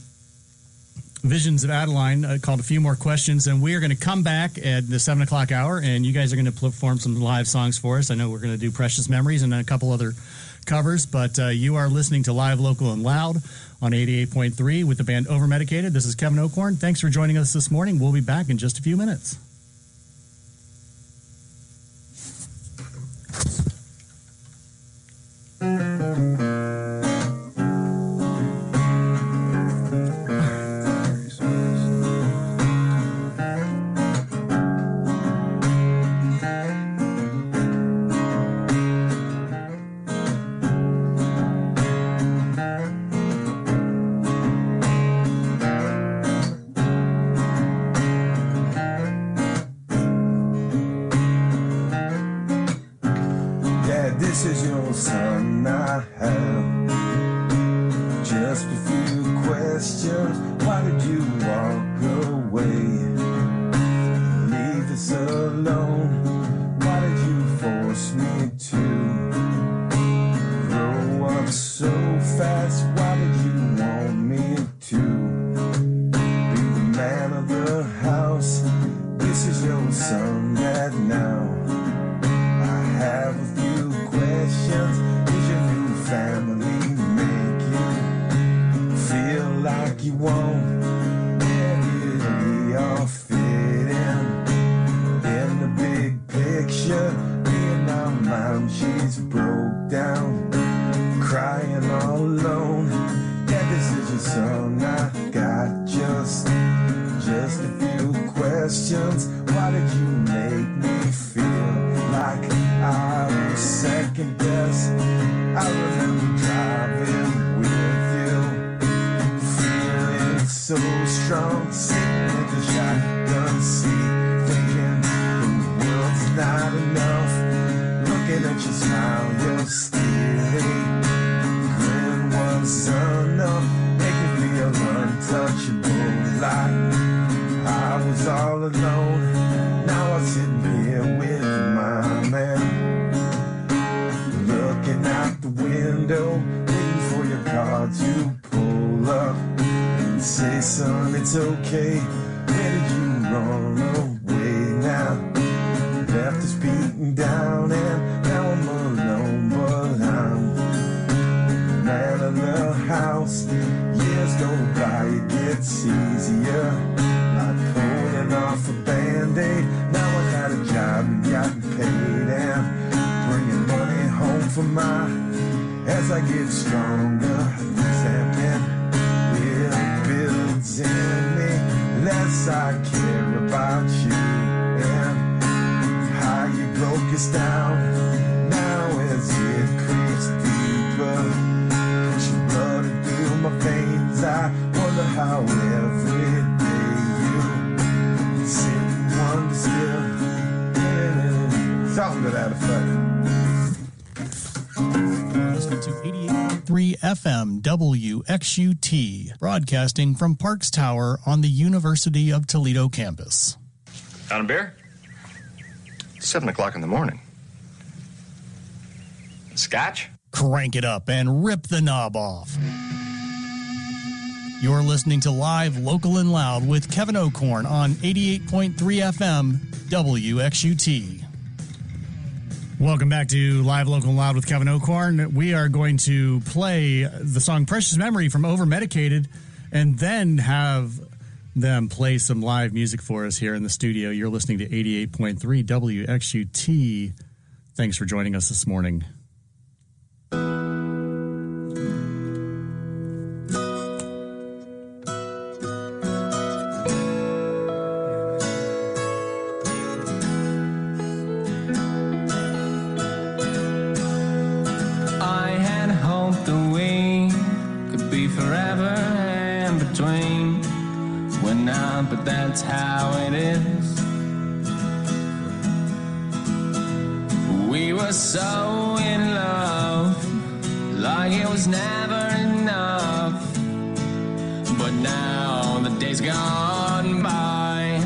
Visions of Adeline called A Few More Questions, and we are going to come back at the 7 o'clock hour, and you guys are going to perform some live songs for us. I know we're going to do Precious Memories and a couple other covers, but you are listening to Live, Local, and Loud on 88.3 with the band Overmedicated. This is Kevin O'Korn. Thanks for joining us this morning. We'll be back in just a few minutes. This is your son I have. Just a few questions. Why did you walk away? Leave us alone. Why did you force me to grow up so fast? Why did you want me to be the man of the house? This is your son that now I have a few questions. Is your new family make you feel like you won't? Where did we all fit in the big picture? Me and my mom, she's broke down, crying all alone. Yeah, this is your son. I got just a few questions. Why did you make me feel like I was second best? I remember driving with you, feeling so strong, sitting in the shotgun seat, thinking the world's not enough. Looking at your smile, your steely grin was enough. Make me feel untouchable, like I was all alone. Now I'm sitting here with my man, looking out the window, waiting for your car to pull up and say, son, it's okay. Where did you run away now? Left us beaten down and now I'm alone, but I'm man of the house. Years go by, it gets easier, like pulling off a band-aid. Now I got a job and gotten paid and bringing money home for my. As I get stronger, resentment will builds in me. Less I care about you and how you broke us down. Now as it creeps deeper, pushing blood through my veins, I wonder how every day you sit and wonder still. Something to that effect. Listening to 88.3 FM WXUT, broadcasting from Parks Tower on the University of Toledo campus. Out a beer? 7 o'clock in the morning. Scotch? Crank it up and rip the knob off. You're listening to Live, Local, and Loud with Kevin O'Korn on 88.3 FM WXUT. Welcome back to Live, Local, and Loud with Kevin O'Korn. We are going to play the song Precious Memory from Overmedicated and then have them play some live music for us here in the studio. You're listening to 88.3 WXUT. Thanks for joining us this morning. But that's how it is. We were so in love, like it was never enough. But now the days gone by,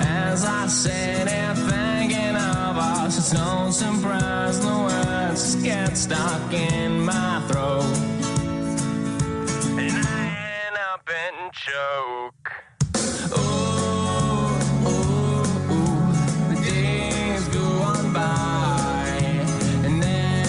as I sit here thinking of us, it's no surprise the words just get stuck in my throat. And choke. The days go on by, and then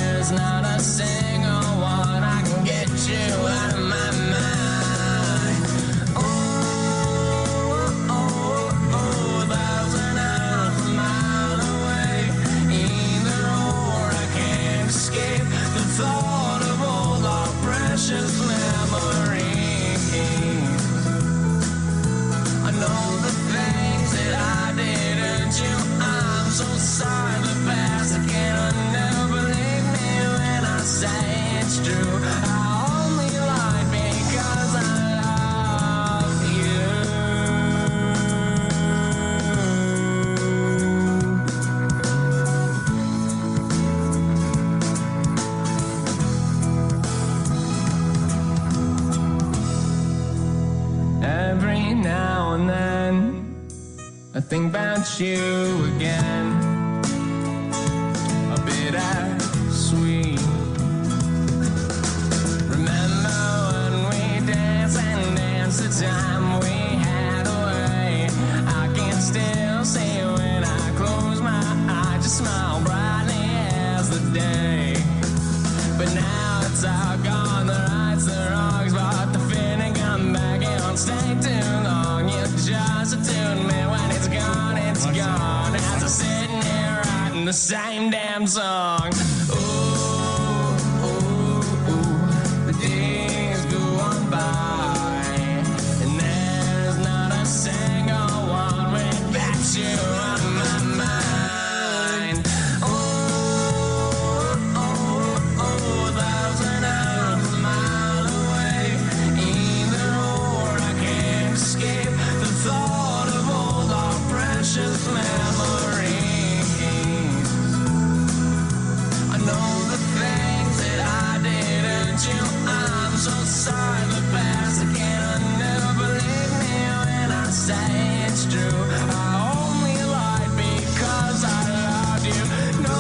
I think about you again. A bittersweet. Remember when we danced and danced the time we had away. I can still see when I close my eyes, just smile brightly as the day. But now it's all gone, the rights, the wrongs, but the feeling come back, it won't stay too long. You just attune me when it's gone, as I'm sitting here writing the same damn song. The days go on by, and there's not a single one without you on my mind. Thousand hours, a mile away, either or I can't escape the thought of all our precious memories. I know the things that I didn't do. I'm so sorry, the past I can't undo. Believe me when I say it's true. I only lied because I loved you. No,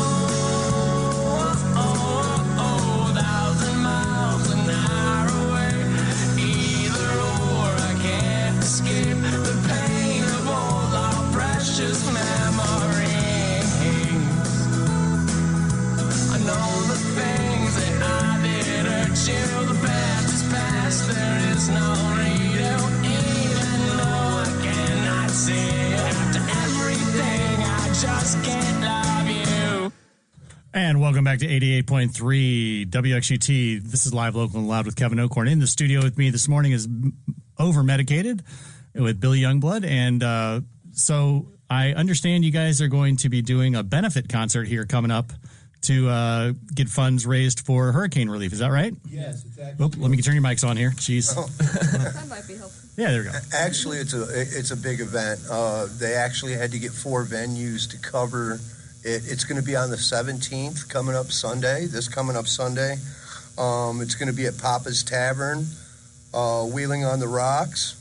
thousand miles an hour away, either or I can't escape the pain of all our precious memories. I know the things that I did hurt you. The past is past, there is no redo. Even though I cannot see it, after everything I just can't love you. And welcome back to 88.3 WXUT. This is Live, Local, and Loud with Kevin O'Korn. In the studio with me this morning is Over Medicated with Billy Youngblood. And so I understand you guys are going to be doing a benefit concert here coming up to get funds raised for hurricane relief. Is that right? Yes, exactly. Oh, let me turn your mics on here. Jeez. That might be helpful. Yeah, there we go. Actually, it's a big event. They actually had to get 4 venues to cover it. It's going to be on the 17th, coming up Sunday. It's going to be at Papa's Tavern, Wheeling on the Rocks,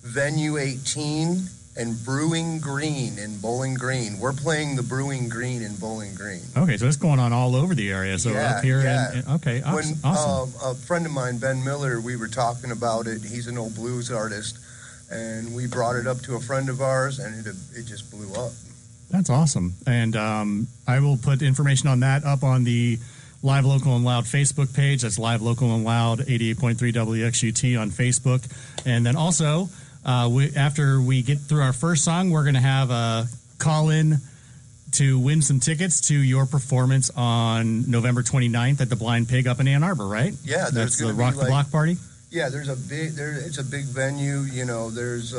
Venue 18, and Brewing Green in Bowling Green. We're playing the Brewing Green in Bowling Green. Okay, so it's going on all over the area. So Yeah, up here, yeah. okay, When awesome. a friend of mine, Ben Miller, we were talking about it. He's an old blues artist, and we brought it up to a friend of ours, and it just blew up. That's awesome. And I will put information on that up on the Live, Local, and Loud Facebook page. That's Live, Local, and Loud, 88.3 WXUT on Facebook. And then also, after we get through our first song, we're going to have a call-in to win some tickets to your performance on November 29th at the Blind Pig up in Ann Arbor, right? Yeah, that's the Rock the Block party. Yeah, it's a big venue. You know, there's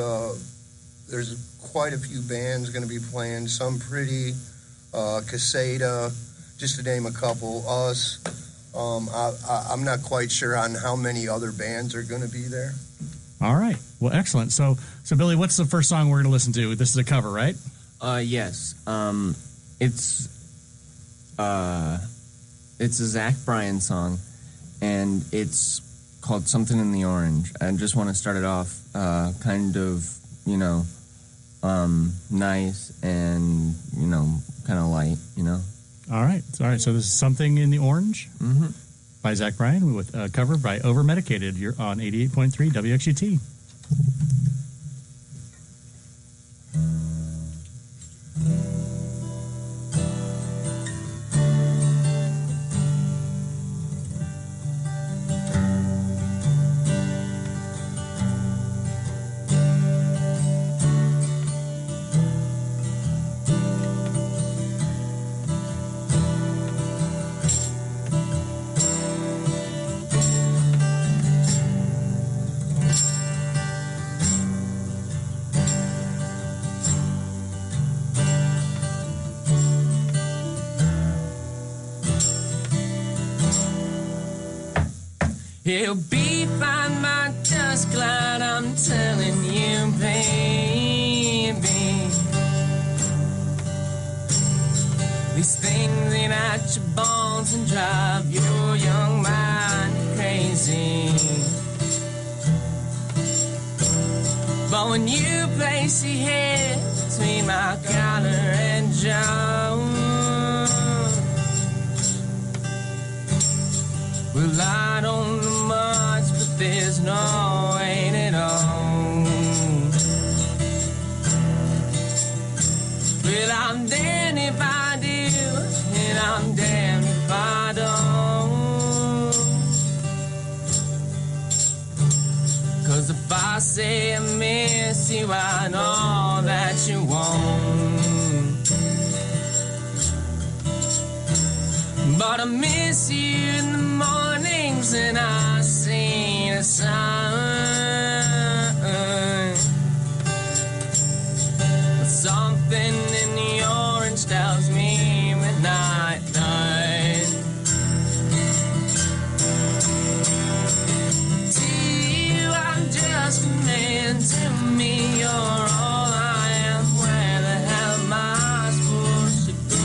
quite a few bands going to be playing. Some pretty, Caseta, just to name a couple. Us. I'm not quite sure on how many other bands are going to be there. All right. Well, excellent. So Billy, what's the first song we're going to listen to? This is a cover, right? Yes. It's a Zach Bryan song, and it's called Something in the Orange. I just want to start it off kind of, nice and, kind of light, All right. So this is Something in the Orange by Zach Bryan with a cover by Over Medicated. You're on 88.3 WXUT. He'll be fine, my dust cloud, I'm telling you, baby. These things eat at your bones and drive your young mind crazy. But when you place your head between Well, I don't know much, but there's no way at all. Well, I'm damned if I do, and I'm damned if I don't. 'Cause if I say I miss you, I know that you won't. But I miss you in the mornings and I see the sun. Something in the orange tells me midnight night. To you, I'm just a man. To me, you're all I am. Where the hell am I supposed to go?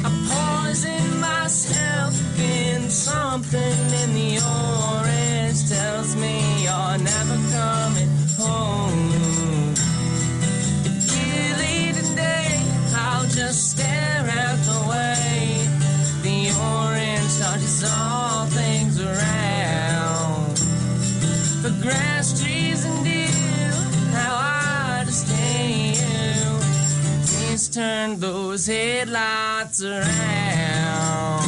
I poison myself in something in the orange tells me you're never coming home. Just stare at the way the orange touches all things around. The grass, trees, and dew, how I understand you. Please turn those headlights around.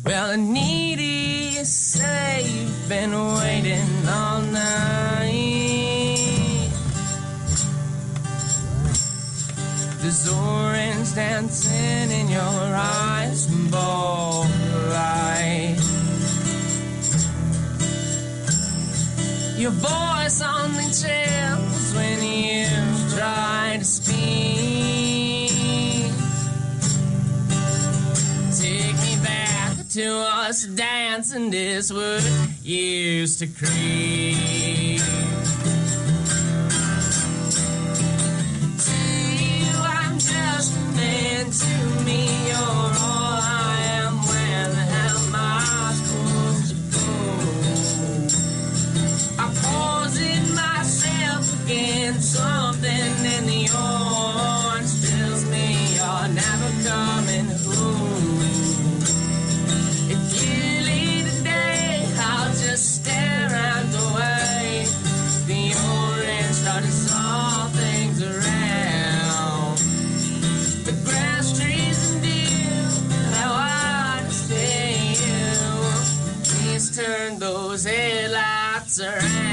Well, I need you say you've been waiting all night. There's orange dancing in your eyes, ball light. Your voice only trembles when you try to speak. Take me back to us dancing this wood used to creep. To you, I'm just a man. To me, you're all I am. Where the hell am I supposed to go? I poison myself against something in the orange tells me you're never coming home. Stare at the way the orange touches all things around. The grass, trees, and dew, how I understand you. Please turn those headlights around.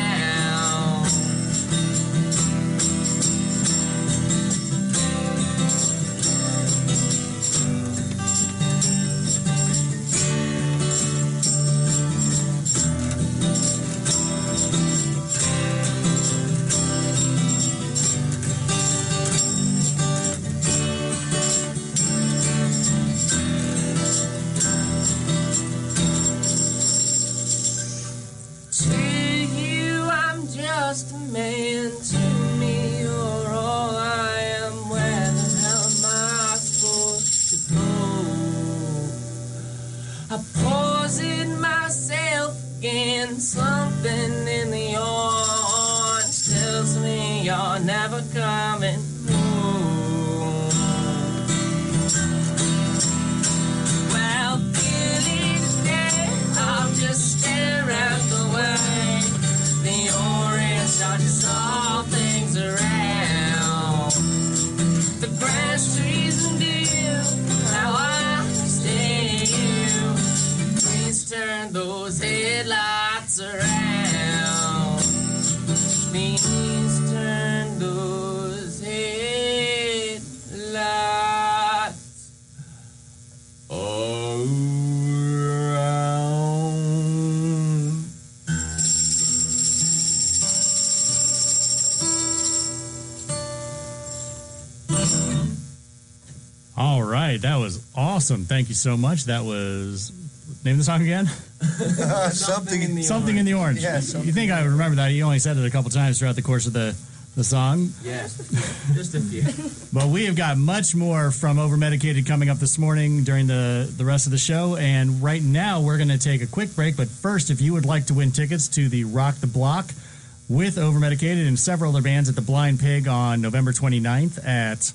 Just a man. To me, you're all I am. Where the hell am I supposed to go? I poison myself against something in the orange tells me you're never coming home. Well, clearly today I'll just stare at the way the orange touches all things around. The grass, trees, and dew, how I understand you. Please turn those headlights around. Please turn those headlights around. All right, that was awesome. Thank you so much. That was Name the song again? Something in the Something in the Orange. Yeah, You think I would remember that? You only said it a couple times throughout the course of the song. Yeah, just a few. But we have got much more from Overmedicated coming up this morning during the rest of the show. And right now, we're going to take a quick break. But first, if you would like to win tickets to the Rock the Block with Overmedicated and several other bands at the Blind Pig on November 29th at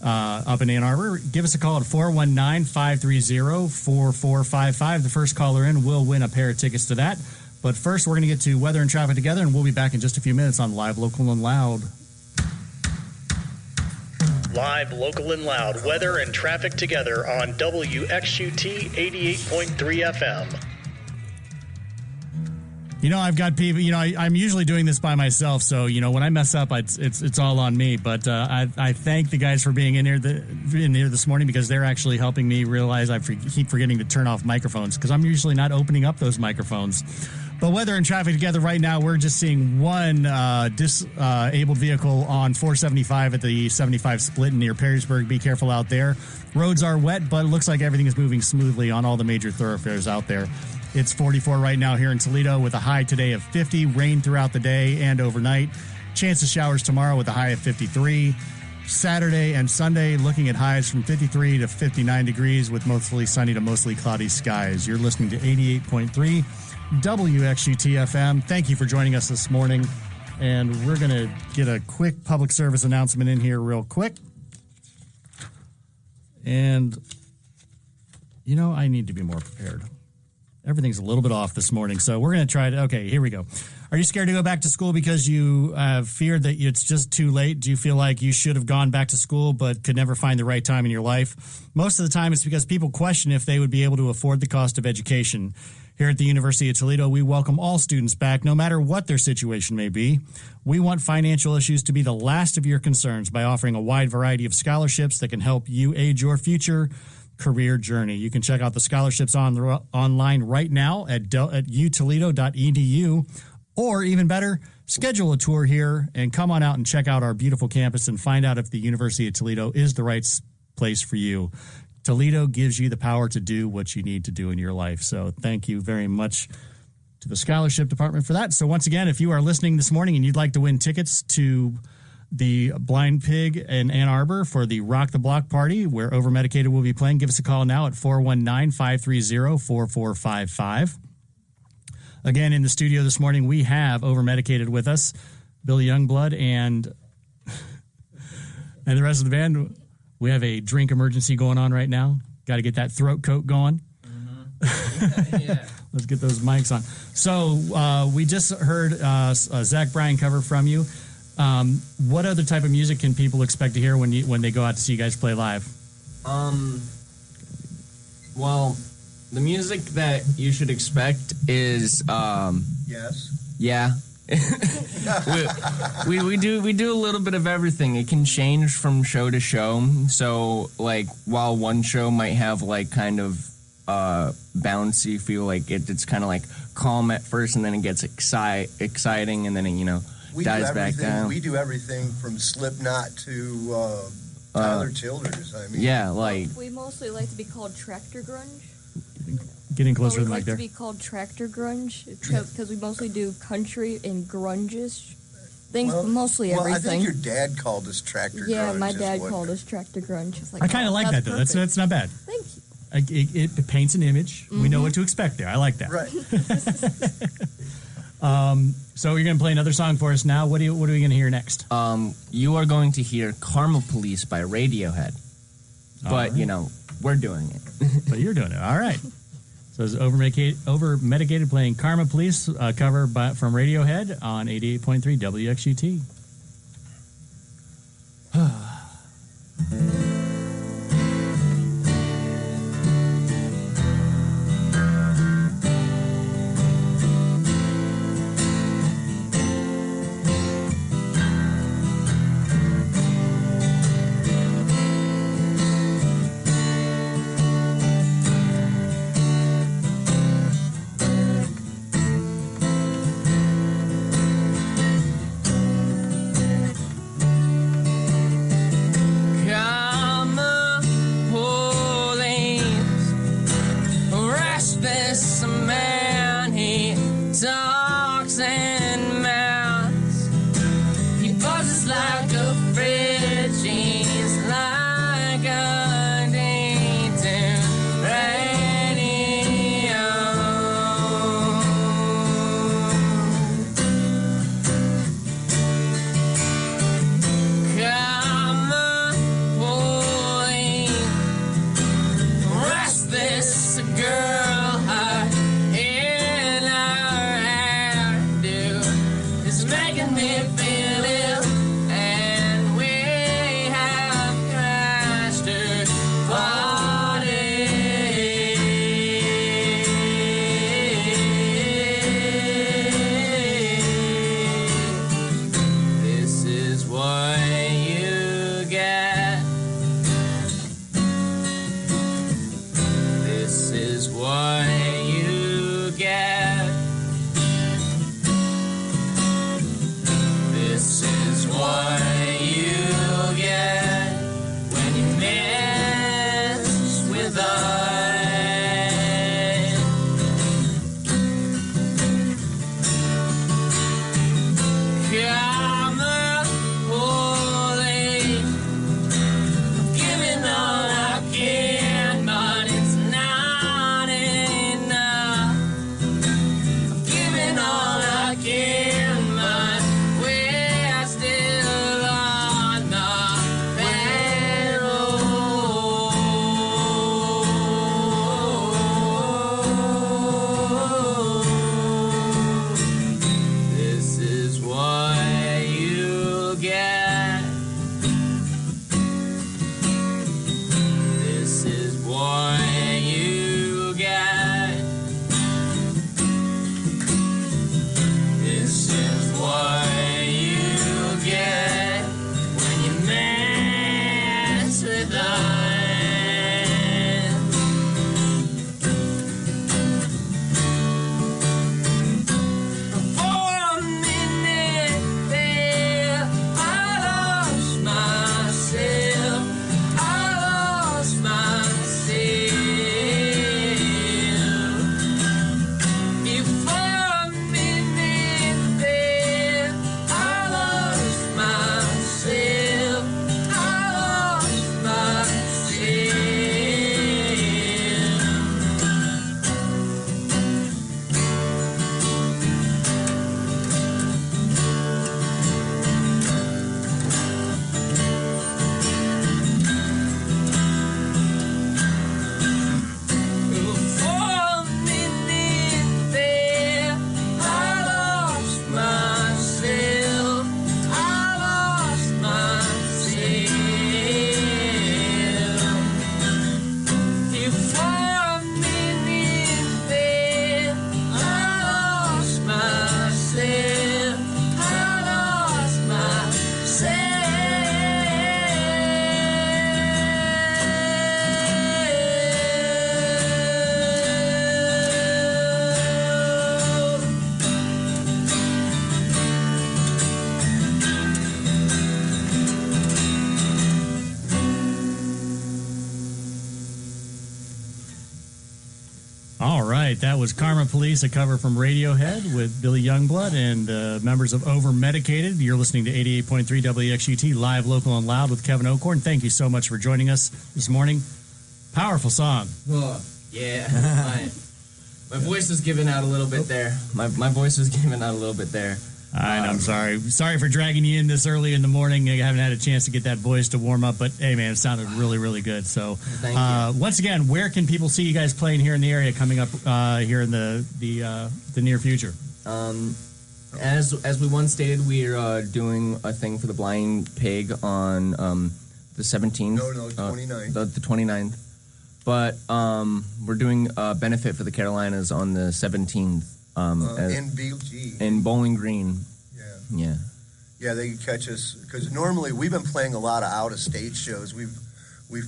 up in Ann Arbor, give us a call at 419-530-4455. The first caller in will win a pair of tickets to that. But first, we're going to get to weather and traffic together, and we'll be back in just a few minutes on Live, Local, and Loud. Live, local, and loud. Weather and traffic together on WXUT 88.3 FM. You know, I've got people, I'm usually doing this by myself, so, when I mess up, it's all on me. But I thank the guys for being in here this morning, because they're actually helping me realize I keep forgetting to turn off microphones, because I'm usually not opening up those microphones. But weather and traffic together right now, we're just seeing one disabled vehicle on 475 at the 75 split near Perrysburg. Be careful out there. Roads are wet, but it looks like everything is moving smoothly on all the major thoroughfares out there. It's 44 right now here in Toledo with a high today of 50. Rain throughout the day and overnight. Chance of showers tomorrow with a high of 53. Saturday and Sunday looking at highs from 53 to 59 degrees with mostly sunny to mostly cloudy skies. You're listening to 88.3 WXUT FM. Thank you for joining us this morning. And we're going to get a quick public service announcement in here real quick. And, I need to be more prepared. Everything's a little bit off this morning, so we're going to try to... Okay, here we go. Are you scared to go back to school because you fear that it's just too late? Do you feel like you should have gone back to school but could never find the right time in your life? Most of the time, it's because people question if they would be able to afford the cost of education. Here at the University of Toledo, we welcome all students back, no matter what their situation may be. We want financial issues to be the last of your concerns by offering a wide variety of scholarships that can help you aid your future career journey. You can check out the scholarships online right now at utoledo.edu, or even better, schedule a tour here and come on out and check out our beautiful campus and find out if the University of Toledo is the right place for you. Toledo gives you the power to do what you need to do in your life. So thank you very much to the scholarship department for that. So once again, if you are listening this morning and you'd like to win tickets to the Blind Pig in Ann Arbor for the Rock the Block party, where Overmedicated will be playing, give us a call now at 419-530-4455. Again, in the studio this morning, we have Overmedicated with us, Billy Youngblood, and the rest of the band. We have a drink emergency going on right now. Got to get that throat coat going. Mm-hmm. Yeah. Let's get those mics on. So we just heard a Zach Bryan cover from you. What other type of music can people expect to hear when they go out to see you guys play live? Well, the music that you should expect is Yes. Yeah. we do a little bit of everything. It can change from show to show. So like while one show might have like kind of bouncy feel, like it's kind of like calm at first and then it gets exciting and then it, dies back down. We do everything from Slipknot to Tyler Childers. I mean, yeah, like we mostly like to be called tractor grunge. Getting closer to the mic there. We like to be called tractor grunge because we mostly do country and grunge-ish things, mostly everything. Well, I think your dad called us tractor grunge. Yeah, my dad called us tractor grunge. It's like, I kind of like that, though. That's not bad. Thank you. It paints an image. Mm-hmm. We know what to expect there. I like that. Right. So you're going to play another song for us now. What are we going to hear next? You are going to hear Karma Police by Radiohead. But, right. We're doing it. But you're doing it. All right. So it's Overmedicated playing Karma Police, cover from Radiohead on 88.3 WXUT. right, that was Karma Police, a cover from Radiohead with Billy Youngblood and members of Over Medicated. You're listening to 88.3 WXUT, live, local, and loud with Kevin O'Korn. Thank you so much for joining us this morning. Powerful song. Oh, yeah. My voice was giving out a little bit there. My voice was giving out a little bit there. I'm sorry. Sorry for dragging you in this early in the morning. I haven't had a chance to get that voice to warm up, but hey, man, it sounded really, really good. So, Thank you. Once again, where can people see you guys playing here in the area coming up here in the near future? As we once stated, we're doing a thing for the Blind Pig on the 17th. No, 29th. The 29th. But we're doing a benefit for the Carolinas on the 17th. In BG. In Bowling Green. Yeah. Yeah, they can catch us because normally we've been playing a lot of out-of-state shows. We've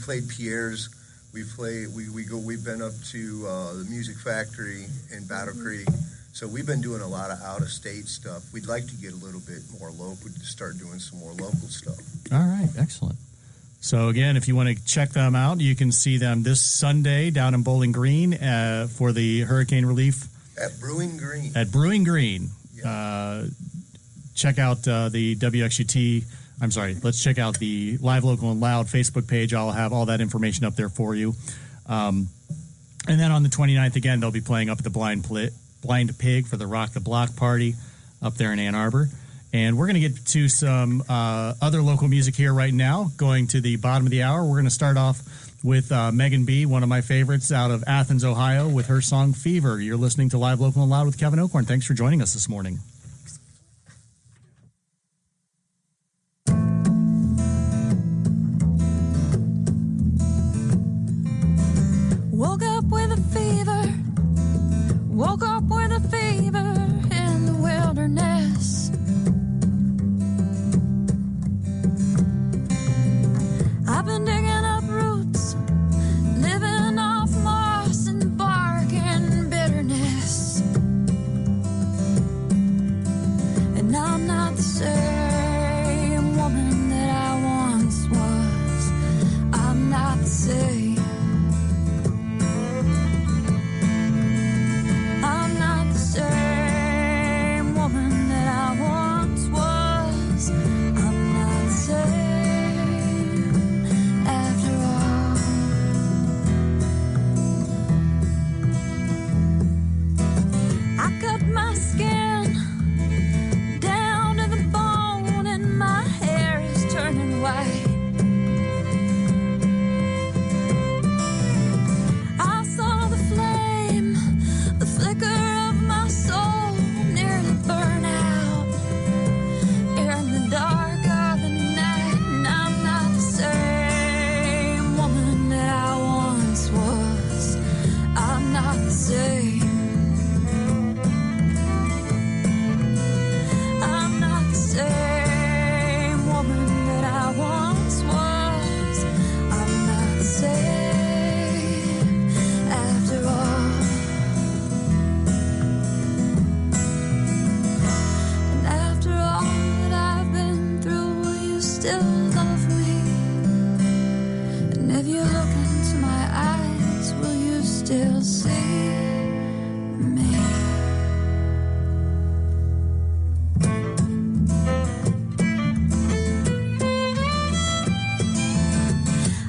played Pierre's. We've been up to the Music Factory in Battle Creek. So we've been doing a lot of out-of-state stuff. We'd like to get a little bit more local, to start doing some more local stuff. All right, excellent. So again, if you want to check them out, you can see them this Sunday down in Bowling Green for the hurricane relief. At Brewing Green. At Brewing Green. Yeah. Check out the WXUT. I'm sorry. Let's check out the Live, Local, and Loud Facebook page. I'll have all that information up there for you. And then on the 29th, again, they'll be playing up at the Blind Pig for the Rock the Block party up there in Ann Arbor. And we're going to get to some other local music here right now. Going to the bottom of the hour, we're going to start off with Megan B., one of my favorites out of Athens, Ohio, with her song Fever. You're listening to Live, Local, and Loud with Kevin O'Korn. Thanks for joining us this morning. Woke up with a fever. Woke up with a fever in the wilderness. I've been digging up roots, living off moss and bark and bitterness. And I'm not the same woman that I once was. I'm not the same. I'm not the same woman that I once was. I'm not the same. I cut my skin down to the bone and my hair is turning white. I saw the flame, the flicker of my soul nearly burn out in the dark of the night. And I'm not the same woman that I once was. I'm not the same. I'm not the same woman that I once was. I'm not the same after all. And after all that I've been through, will you still love me? And if you look into my eyes, will you still see me?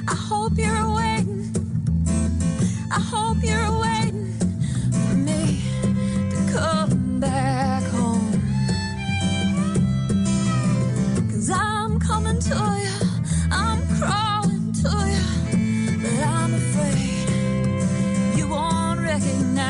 I hope you're waiting. I hope you're waiting for me to come back home. 'Cause I'm coming to you, I'm crawling to you, but I'm afraid you won't recognize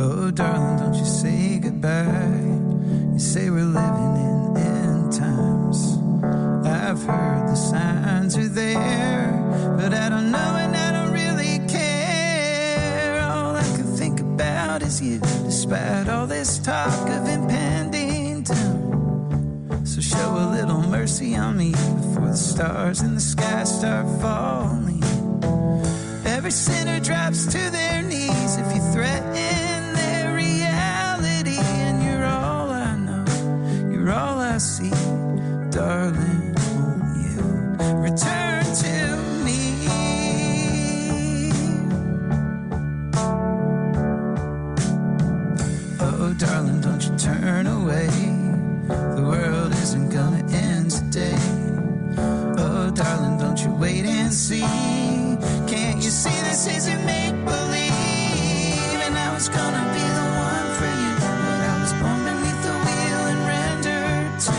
Oh, darling, don't you say goodbye. You say we're living in end times. I've heard the signs are there, but I don't know and I don't really care. All I can think about is you, despite all this talk of impending doom. So show a little mercy on me before the stars in the sky start falling. Every sinner drops to their knees if you threaten their reality. And you're all I know, you're all I see, darling. Won't you return to me? Oh, darling, don't you turn away. The world isn't gonna end today. Oh, darling, don't you wait and see. Can't you see this isn't make-believe? And I was gonna be the one for you, but I was born beneath the wheel and rendered to.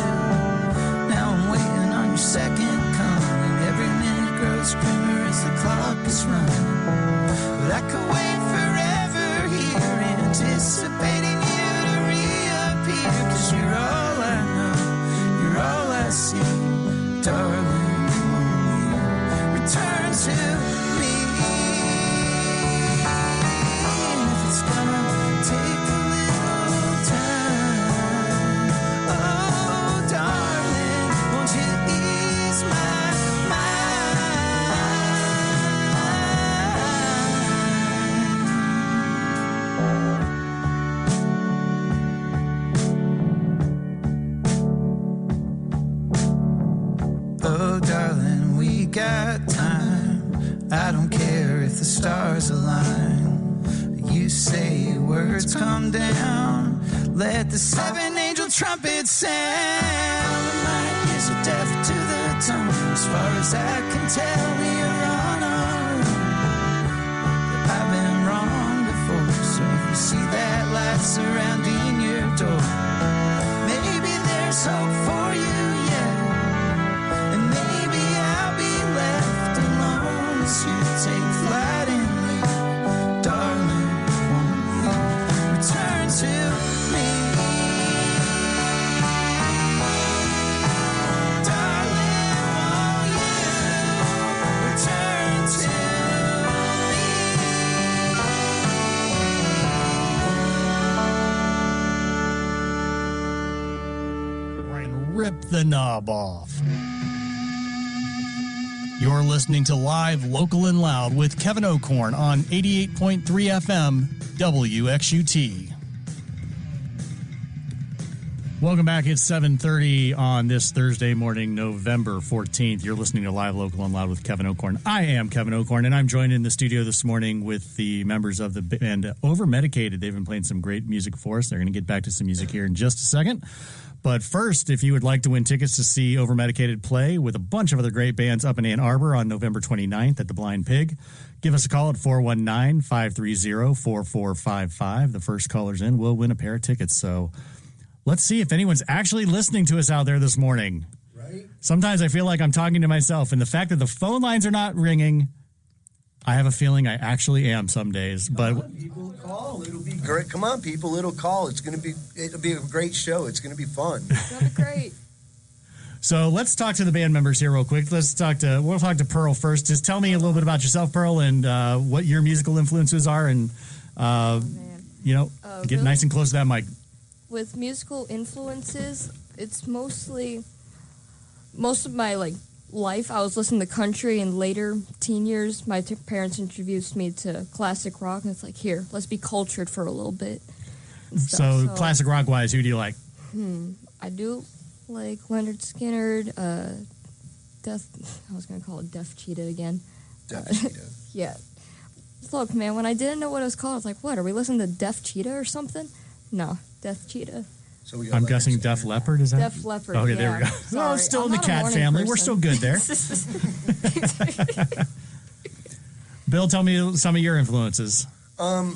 Now I'm waiting on your second coming. Every minute grows grimmer as the clock is running. But I could wait forever here, anticipating you to reappear. 'Cause you're all I know, you're all I see, darling. Won't you return to me? And if it's gonna take a little time, oh, darling, won't you ease my mind? Oh, darling, we got time. I don't care if the stars align. You say words come down. Let the seven angel trumpets sound. My ears are deaf to the tone. As far as I can tell, we are on our own. But I've been wrong before. So if you see that light surrounding your door, maybe there's hope for you, yeah. And maybe I'll be left alone as you take flight and leave. Darling, won't you return to me? Darling, won't you return to Rip the knob off. You're listening to Live, Local, and Loud with Kevin O'Korn on 88.3 FM WXUT. Welcome back. It's 7:30 on this Thursday morning, November 14th. You're listening to Live, Local, and Loud with Kevin O'Korn. I am Kevin O'Korn, and I'm joined in the studio this morning with the members of the band Overmedicated. They've been playing some great music for us. They're going to get back to some music here in just a second. But first, if you would like to win tickets to see Overmedicated play with a bunch of other great bands up in Ann Arbor on November 29th at the Blind Pig, give us a call at 419-530-4455. The first callers in will win a pair of tickets. So let's see if anyone's actually listening to us out there this morning. Right. Sometimes I feel like I'm talking to myself, and the fact that the phone lines are not ringing, I have a feeling I actually am some days. But People call. It'll be great. Come on, people. It'll call. It'll be a great show. It's going to be fun. It'll be great. So let's talk to the band members here real quick. We'll talk to Pearl first. Just tell me a little bit about yourself, Pearl, and what your musical influences are, and get really? nice and close to that mic. With musical influences, it's most of my life I was listening to country, and later teen years my parents introduced me to classic rock, and it's like, here, let's be cultured for a little bit. So classic rock wise, who do you like? I do like Leonard Skinner, I was going to call it Deaf Cheetah again. Deaf Cheetah. Yeah. Look, man, when I didn't know what it was called, I was like, what, are we listening to Deaf Cheetah or something? No, Deaf Cheetah. So we I'm guessing Def Leppard, is that? Def Leppard, Okay, yeah. there we go. Sorry. Still I'm in the not a cat morning family. person. We're still good there. Bill, tell me some of your influences. I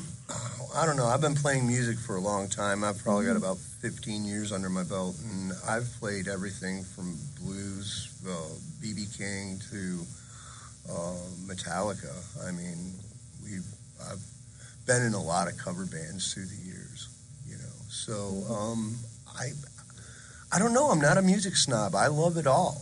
don't know. I've been playing music for a long time. I've probably got about 15 years under my belt, and I've played everything from blues, B.B. King to Metallica. I mean, I've been in a lot of cover bands through the years, you know. So I don't know. I'm not a music snob. I love it all.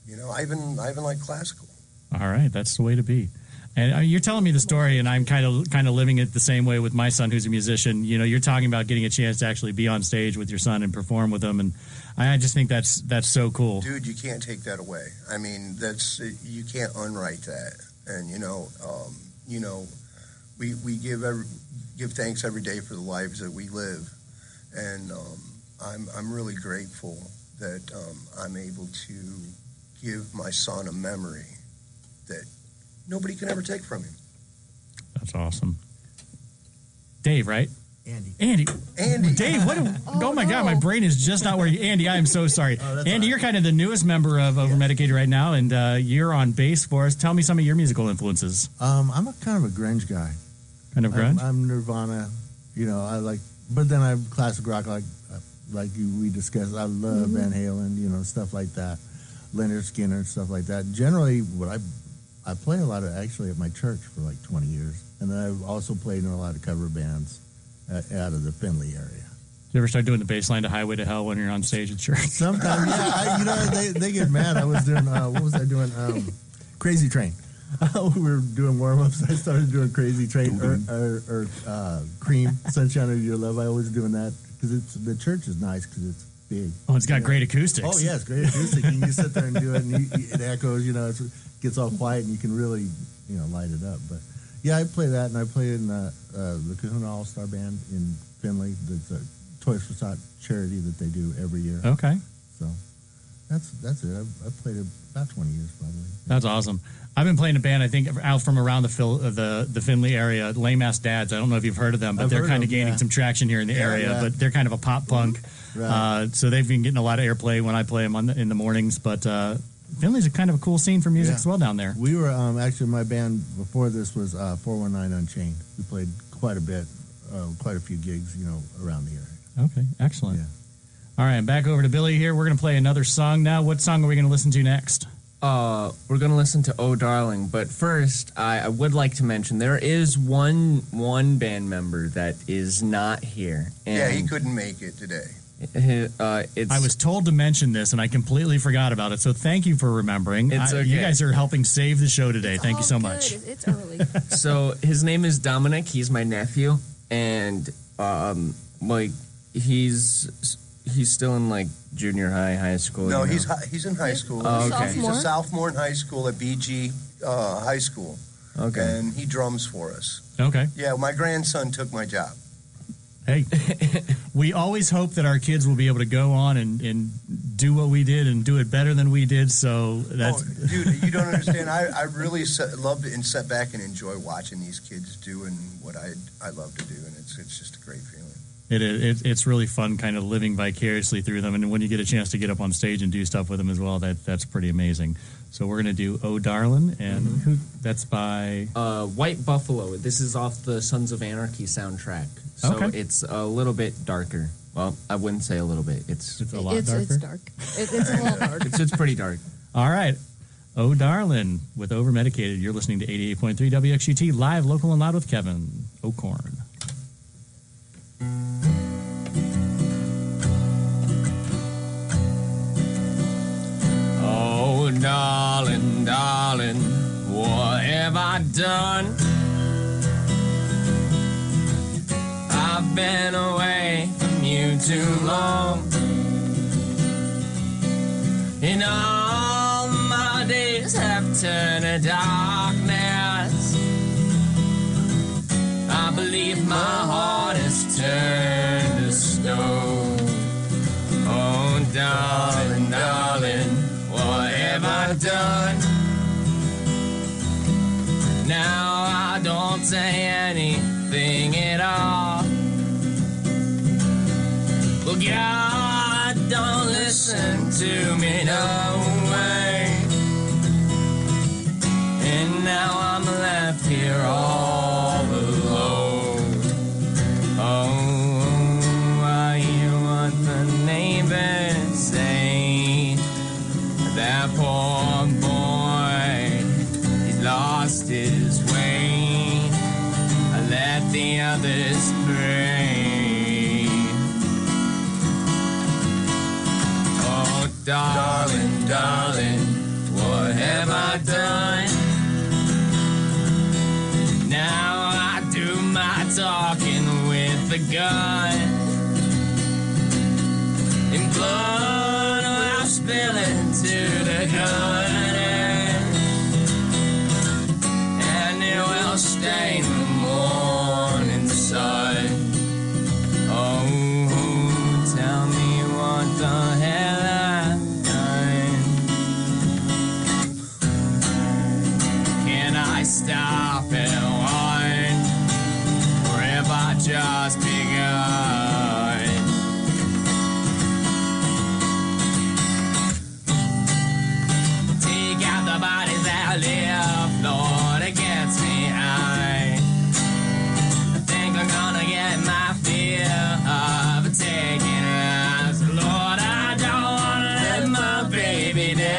You know, I even like classical. All right, that's the way to be. And you're telling me the story, and I'm kind of living it the same way with my son, who's a musician. You know, you're talking about getting a chance to actually be on stage with your son and perform with him, and I just think that's so cool. Dude, you can't take that away. I mean, you can't unwrite that. And we give thanks every day for the lives that we live, and I'm really grateful that I'm able to give my son a memory that nobody can ever take from him. That's awesome. Dave, right? Andy. Dave, oh my God, my brain is just not working. Andy, I am so sorry. Andy, you're kind of the newest member of Overmedicated right now, and you're on bass for us. Tell me some of your musical influences. I'm a kind of a grunge guy. Kind of grunge? I'm Nirvana. You know, I like, but then I'm classic rock, like we discussed. I love Van Halen, you know, stuff like that. Leonard Skinner, stuff like that. Generally, I play a lot of actually at my church for like 20 years, and then I've also played in a lot of cover bands out of the Findlay area. Did you ever start doing the bass line to Highway to Hell when you're on stage at church? Sometimes, yeah. They get mad. I was doing what was I doing? Crazy Train. We were doing warm-ups. I started doing Crazy Train or Cream, Sunshine of Your Love. I always doing that because the church is nice because it's big. Oh, it's got great acoustics. Oh, yeah, it's great acoustic. And you sit there and do it, and it echoes, you know, it gets all quiet, and you can really, you know, light it up. But, yeah, I play that, and I play in the Kahuna All-Star Band in Findlay. That's a Toys for Tot charity that they do every year. Okay. So that's it. I've played it about 20 years, probably. That's awesome. I've been playing a band, I think, out from around the Findlay area, Lame Ass Dads. I don't know if you've heard of them, but they're kind of gaining some traction here in the area. Yeah. But they're kind of a pop punk. Right. So they've been getting a lot of airplay when I play them in the mornings. But Findlay's a kind of a cool scene for music as well down there. We were actually, my band before this was 419 Unchained. We played quite a bit, quite a few gigs, you know, around the area. Okay, excellent. Yeah. All right, back over to Billy here. We're going to play another song now. What song are we going to listen to next? We're going to listen to Oh Darling, but first, I would like to mention there is one band member that is not here. And he couldn't make it today. I was told to mention this, and I completely forgot about it, so thank you for remembering. It's okay. You guys are helping save the show today. Thank you so much. It's early. So his name is Dominic. He's my nephew, and he's still in like junior high school. No, he's in high school. Oh, okay. He's a sophomore in high school at BG High School. Okay. And he drums for us. Okay. Yeah, my grandson took my job. Hey, we always hope that our kids will be able to go on and do what we did and do it better than we did. So that's dude, you don't understand. I really love to sit back and enjoy watching these kids doing what I love to do, and it's just a great feeling. It's really fun, kind of living vicariously through them, and when you get a chance to get up on stage and do stuff with them as well, that's pretty amazing. So we're gonna do "Oh Darlin'," and that's by White Buffalo. This is off the Sons of Anarchy soundtrack. So it's a little bit darker. Well, I wouldn't say a little bit. It's a lot darker. It's dark. It's a little dark. It's pretty dark. All right. Oh Darlin' with Overmedicated. You're listening to 88.3 WXUT live, local, and loud with Kevin O'Korn. Oh, darling, darling, what have I done? I've been away from you too long, and all my days have turned to darkness. I believe my heart has turned to stone. Oh, darling, darling, what have I done? Now I don't say anything at all. Well, God, don't listen to me, no way. And now I'm left here all alone. Oh, I hear what the neighbors say. That poor boy, he lost his way. I let the gun. And blood will spill into the gun. And it will stain the morning sun. Oh, tell me what the hell I've done. Can I stop at one? Or have I just begun? Take out the bodies that live, Lord, it gets me high. I think I'm gonna get my fill of taking us. Lord, I don't wanna let my baby down.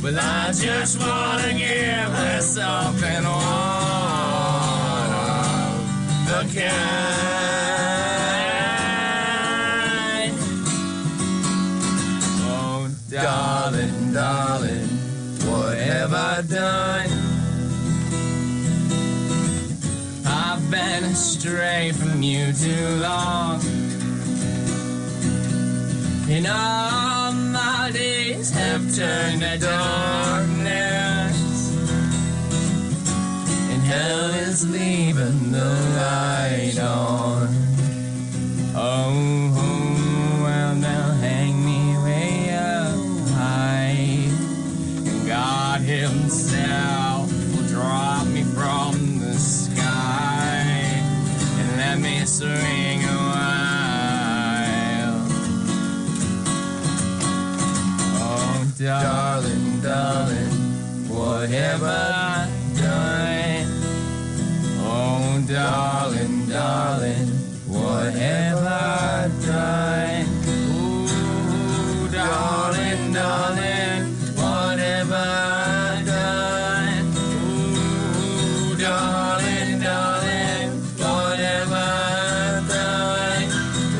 Well, I just wanna give her something one of the kind. Oh, darling, darling, what have I done? I've been astray from you too long. And all my days have turned to darkness. And hell is leaving the light on. Oh, well, they'll hang me way up high. And God himself will drop me from the sky and let me swing a while. Oh, darling, darling, what have I done? Oh, darling, darling, what have I done? Ooh, darling, darling, what have I done? Ooh, darling, darling, what have I done?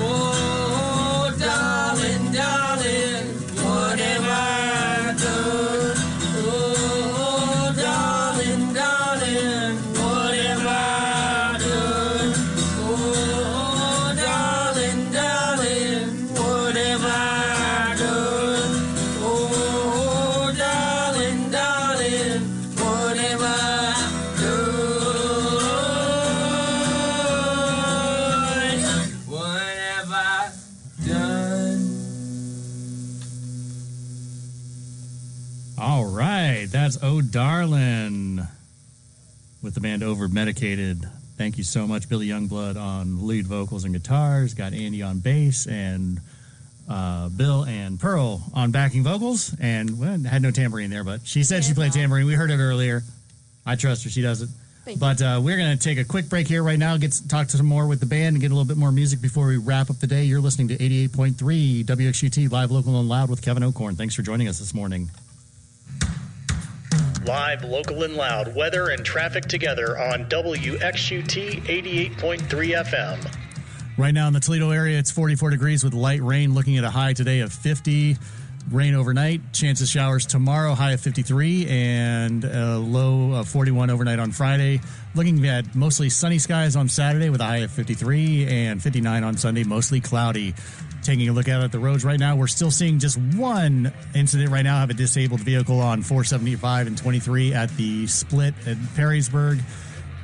Oh, darling, darling, what have I done? Oh, darling, darling, what have I done? Oh, darling, darling, what have I done? Oh, darling, darling, what have I done? What have I done? All right, that's Oh Darlin' with the band Over Medicated. Thank you so much, Billy Youngblood on lead vocals and guitars. Got Andy on bass and Bill and Pearl on backing vocals. And well, had no tambourine there, but she said she played tambourine. We heard it earlier. I trust her; she does it. But we're going to take a quick break here right now, talk to some more with the band and get a little bit more music before we wrap up the day. You're listening to 88.3 WXUT, live, local, and loud with Kevin O'Korn. Thanks for joining us this morning. Live, local, and loud, weather and traffic together on WXUT 88.3 FM. Right now in the Toledo area, it's 44 degrees with light rain, looking at a high today of 50. Rain overnight, chance of showers tomorrow, high of 53, and a low of 41 overnight on Friday. Looking at mostly sunny skies on Saturday with a high of 53 and 59 on Sunday, mostly cloudy. Taking a look at the roads right now, we're still seeing just one incident right now, have a disabled vehicle on 475 and 23 at the split at Perrysburg.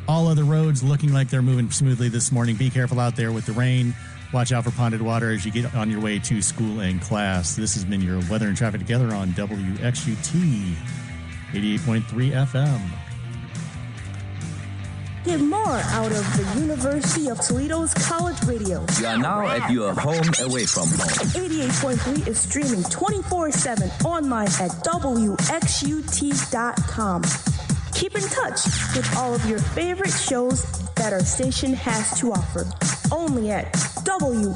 All other roads looking like they're moving smoothly this morning. Be careful out there with the rain. Watch out for ponded water as you get on your way to school and class. This has been your weather and traffic together on WXUT 88.3 FM. Get more out of the University of Toledo's college radio. You are now at your home away from home. 88.3 is streaming 24/7 online at WXUT.com. Keep in touch with all of your favorite shows that our station has to offer. Only at WXUT.com.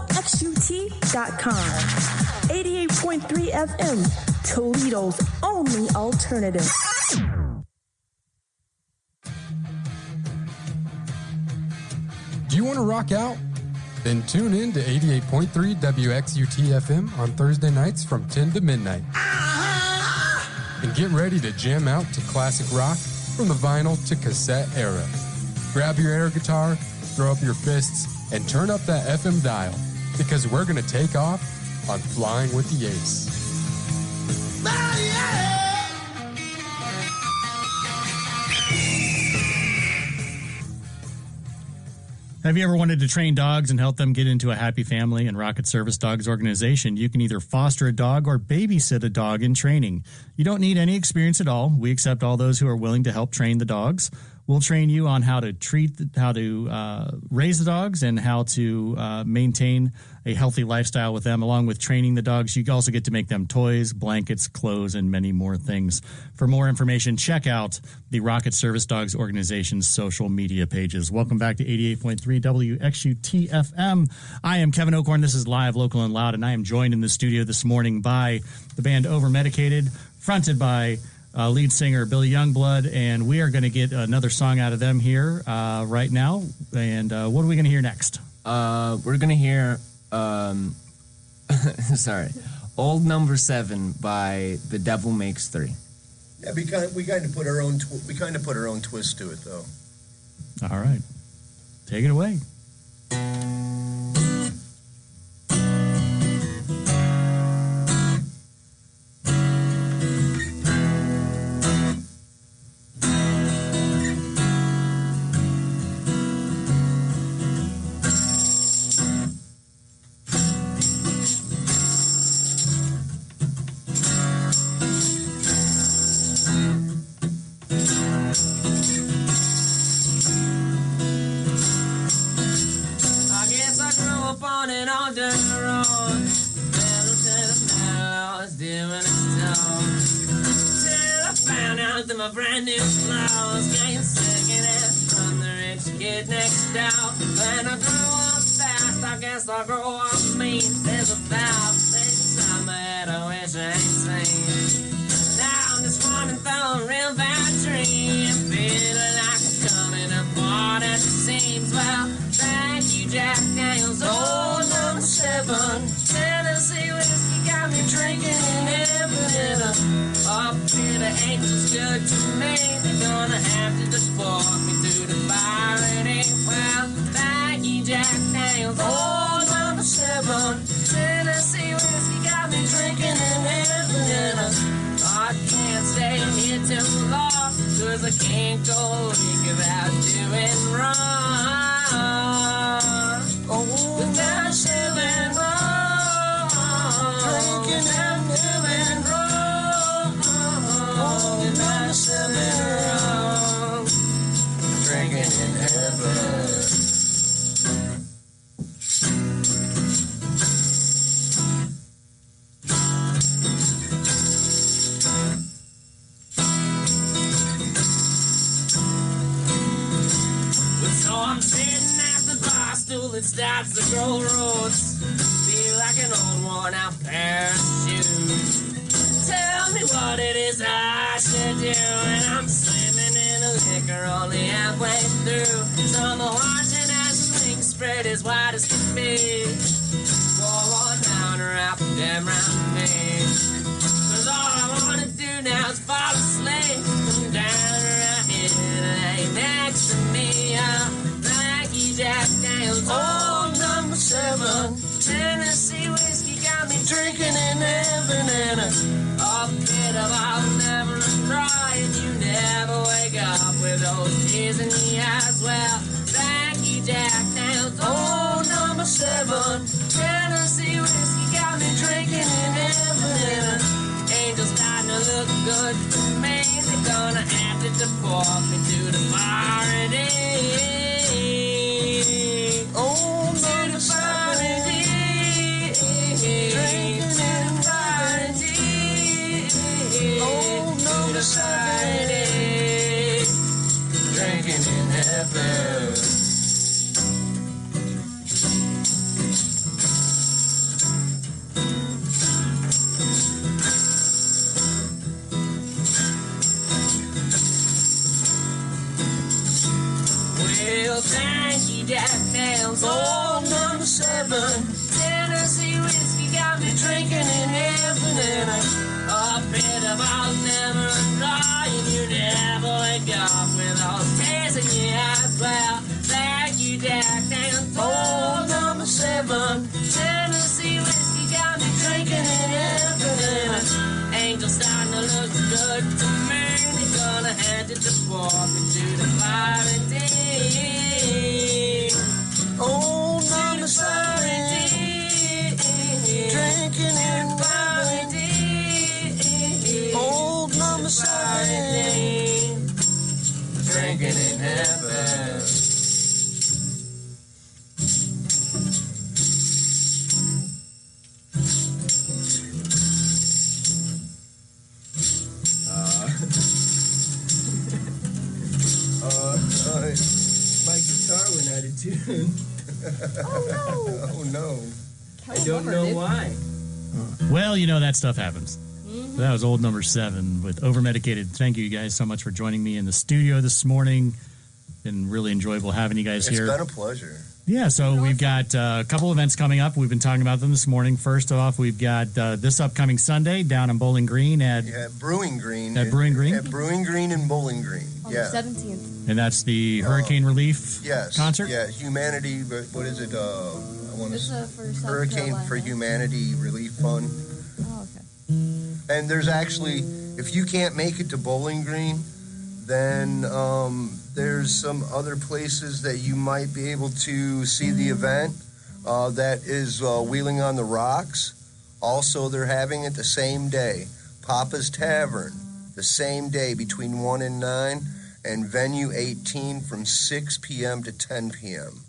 88.3 FM, Toledo's only alternative. Do you want to rock out? Then tune in to 88.3 WXUT FM on Thursday nights from 10 to midnight. And get ready to jam out to classic rock from the vinyl to cassette era. grab your air guitar, throw up your fists, and turn up that FM dial, because we're going to take off on Flying with the Ace. Have you ever wanted to train dogs and help them get into a happy family? In Rocket Service Dogs Organization, you can either foster a dog or babysit a dog in training. You don't need any experience at all. We accept all those who are willing to help train the dogs. We'll train you on how to raise the dogs and how to maintain a healthy lifestyle with them. Along with training the dogs, you also get to make them toys, blankets, clothes, and many more things. For more information, check out the Rocket Service Dogs Organization's social media pages. Welcome back to 88.3 WXUT-FM. I am Kevin Okorn. This is Live, Local, and Loud, and I am joined in the studio this morning by the band Overmedicated, fronted by lead singer Billy Youngblood, and we are going to get another song out of them here right now. And what are we going to hear next? We're going to hear, Old Number 7 by The Devil Makes 3. Yeah, we kind of put our own twist to it, though. All right, take it away. My brand new clothes came secondhand from the rich kid next door. When I grow up fast, I guess I'll grow up mean. There's a thousand things inside my head I wish I ain't seen. Now I'm just running through a real bad dream, feeling like I'm coming apart at the seams. Well, thank you, Jack Daniels, old number 7. Tennessee whiskey got me drinking in heaven. Up here the angels good to me. They're gonna have to deport me to the fire and ink. Well, thank you, Jack Daniels, old number 7. Tennessee whiskey got me drinking in heaven. I can't stay here too long, 'cause I can't go a week without doing wrong. Oh, now shivering wrong, drinking and doing wrong. Drinking in heaven. So I'm sitting at the bar stool, it starts to grow roots. Feel like an old worn out pair of shoes. Tell me what it is I should do, and I'm slimming in a liquor only halfway through. So I'm watching as the link spread as wide as can be. Go on down or up and down around me. 'Cause all I wanna do now is fall asleep. Come down right here and lay next to me. Thank you, Jack Daniels, old number 7. Tennessee whiskey got me drinking in heaven, and a bit of I'll never dry, and you never wake up with those tears in the eyes. Well, thank you, Jack Daniels, old number 7. Tennessee whiskey got me drinking in heaven, and angels starting to look good to me. They're gonna have to deport me to the paradise. Oh, to the paradise. Drinking in paradise. Oh, number 7. Drinking in heaven. Well, thank you, Jack Daniels, old number 7. Tennessee whiskey got me drinking in heaven, and A bit of all never dry, and you never wake up with all tears in your eyes. Well, thank you, Jack Daniels. Oh, number 7, Tennessee whiskey got me drinking in heaven. Angels starting to look good to me. They're gonna hand it to walk me to the fiery day. Oh, number 7, drinking in fiery day. Old number 7, drinking in heaven. My guitar went out of tune. Oh no. I don't know why. Well, you know, that stuff happens. That was old number 7 with Overmedicated. Thank you guys so much for joining me in the studio this morning. Been really enjoyable having you guys here. It's been a pleasure. Yeah, so we've got a couple events coming up. We've been talking about them this morning. First off, we've got this upcoming Sunday down in Bowling Green at Brewing Green. At Brewing Green? At Brewing Green and Bowling Green. On the 17th. And that's the Hurricane Relief concert? Yeah, Humanity, what is it? I want It's for South Hurricane Carolina. for Humanity Relief Fund. Oh, okay. And there's actually, if you can't make it to Bowling Green, then there's some other places that you might be able to see the event. That is Wheeling on the Rocks. Also, they're having it the same day. Papa's Tavern, the same day between 1 and 9. And Venue 18 from 6 p.m. to 10 p.m.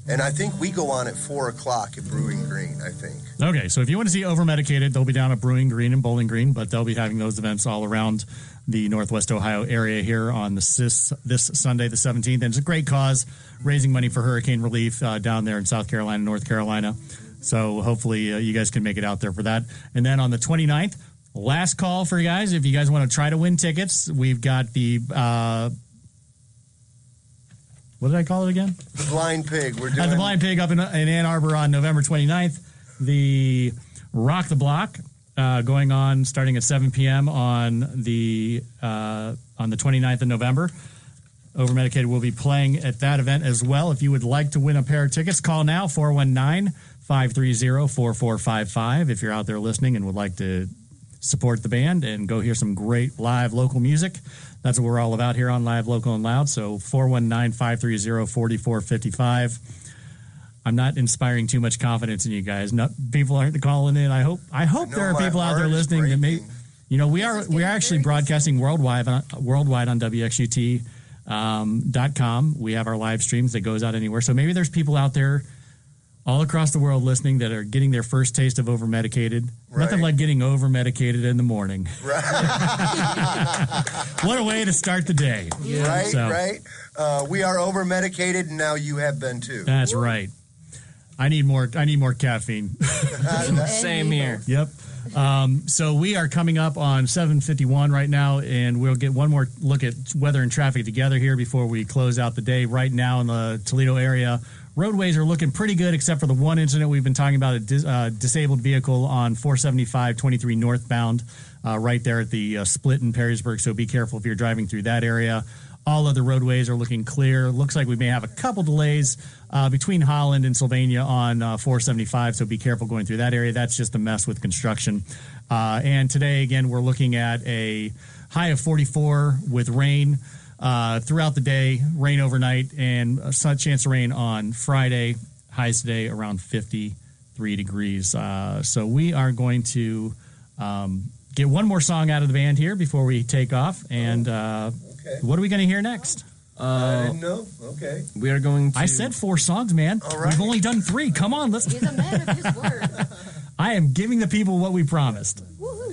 And I think we go on at 4 o'clock at Brewing Green, I think. Okay, so if you want to see Overmedicated, they'll be down at Brewing Green and Bowling Green, but they'll be having those events all around the Northwest Ohio area here on this Sunday, the 17th. And it's a great cause, raising money for hurricane relief down there in South Carolina, North Carolina. So hopefully you guys can make it out there for that. And then on the 29th, last call for you guys. If you guys want to try to win tickets, we've got the what did I call it again? The Blind Pig. We're doing the Blind Pig up in Ann Arbor on November 29th. The Rock the Block going on starting at 7 p.m. on the 29th of November. Overmedicated will be playing at that event as well. If you would like to win a pair of tickets, call now, 419-530-4455. If you're out there listening and would like to support the band and go hear some great live local music, that's what we're all about here on Live, Local, and Loud. So 419-530-4455. I'm not inspiring too much confidence in you guys. People aren't calling in. I hope there are people out there listening that may. You know, we are actually broadcasting worldwide on WXUT.com. We have our live streams that goes out anywhere. So maybe there's people out there all across the world listening that are getting their first taste of Overmedicated. Right. Nothing like getting Overmedicated in the morning. Right. What a way to start the day. Right, right. We are Overmedicated, and now you have been too. That's right. I need more caffeine. Same here. Yep. So we are coming up on 7:51 right now, and we'll get one more look at weather and traffic together here before we close out the day. Right now in the Toledo area, roadways are looking pretty good, except for the one incident we've been talking about, a disabled vehicle on 475-23 northbound, right there at the split in Perrysburg. So be careful if you're driving through that area. All other roadways are looking clear. Looks like we may have a couple delays between Holland and Sylvania on 475, so be careful going through that area. That's just a mess with construction. And today, again, we're looking at a high of 44 with rain throughout the day, rain overnight, and a chance of rain on Friday. Highs today around 53 degrees. So we are going to get one more song out of the band here before we take off. And what are we going to hear next? I didn't know. Okay. We are going to... I said 4 songs, man. All right. We've only done 3. Come on, let's... He's a man of his word. I am giving the people what we promised.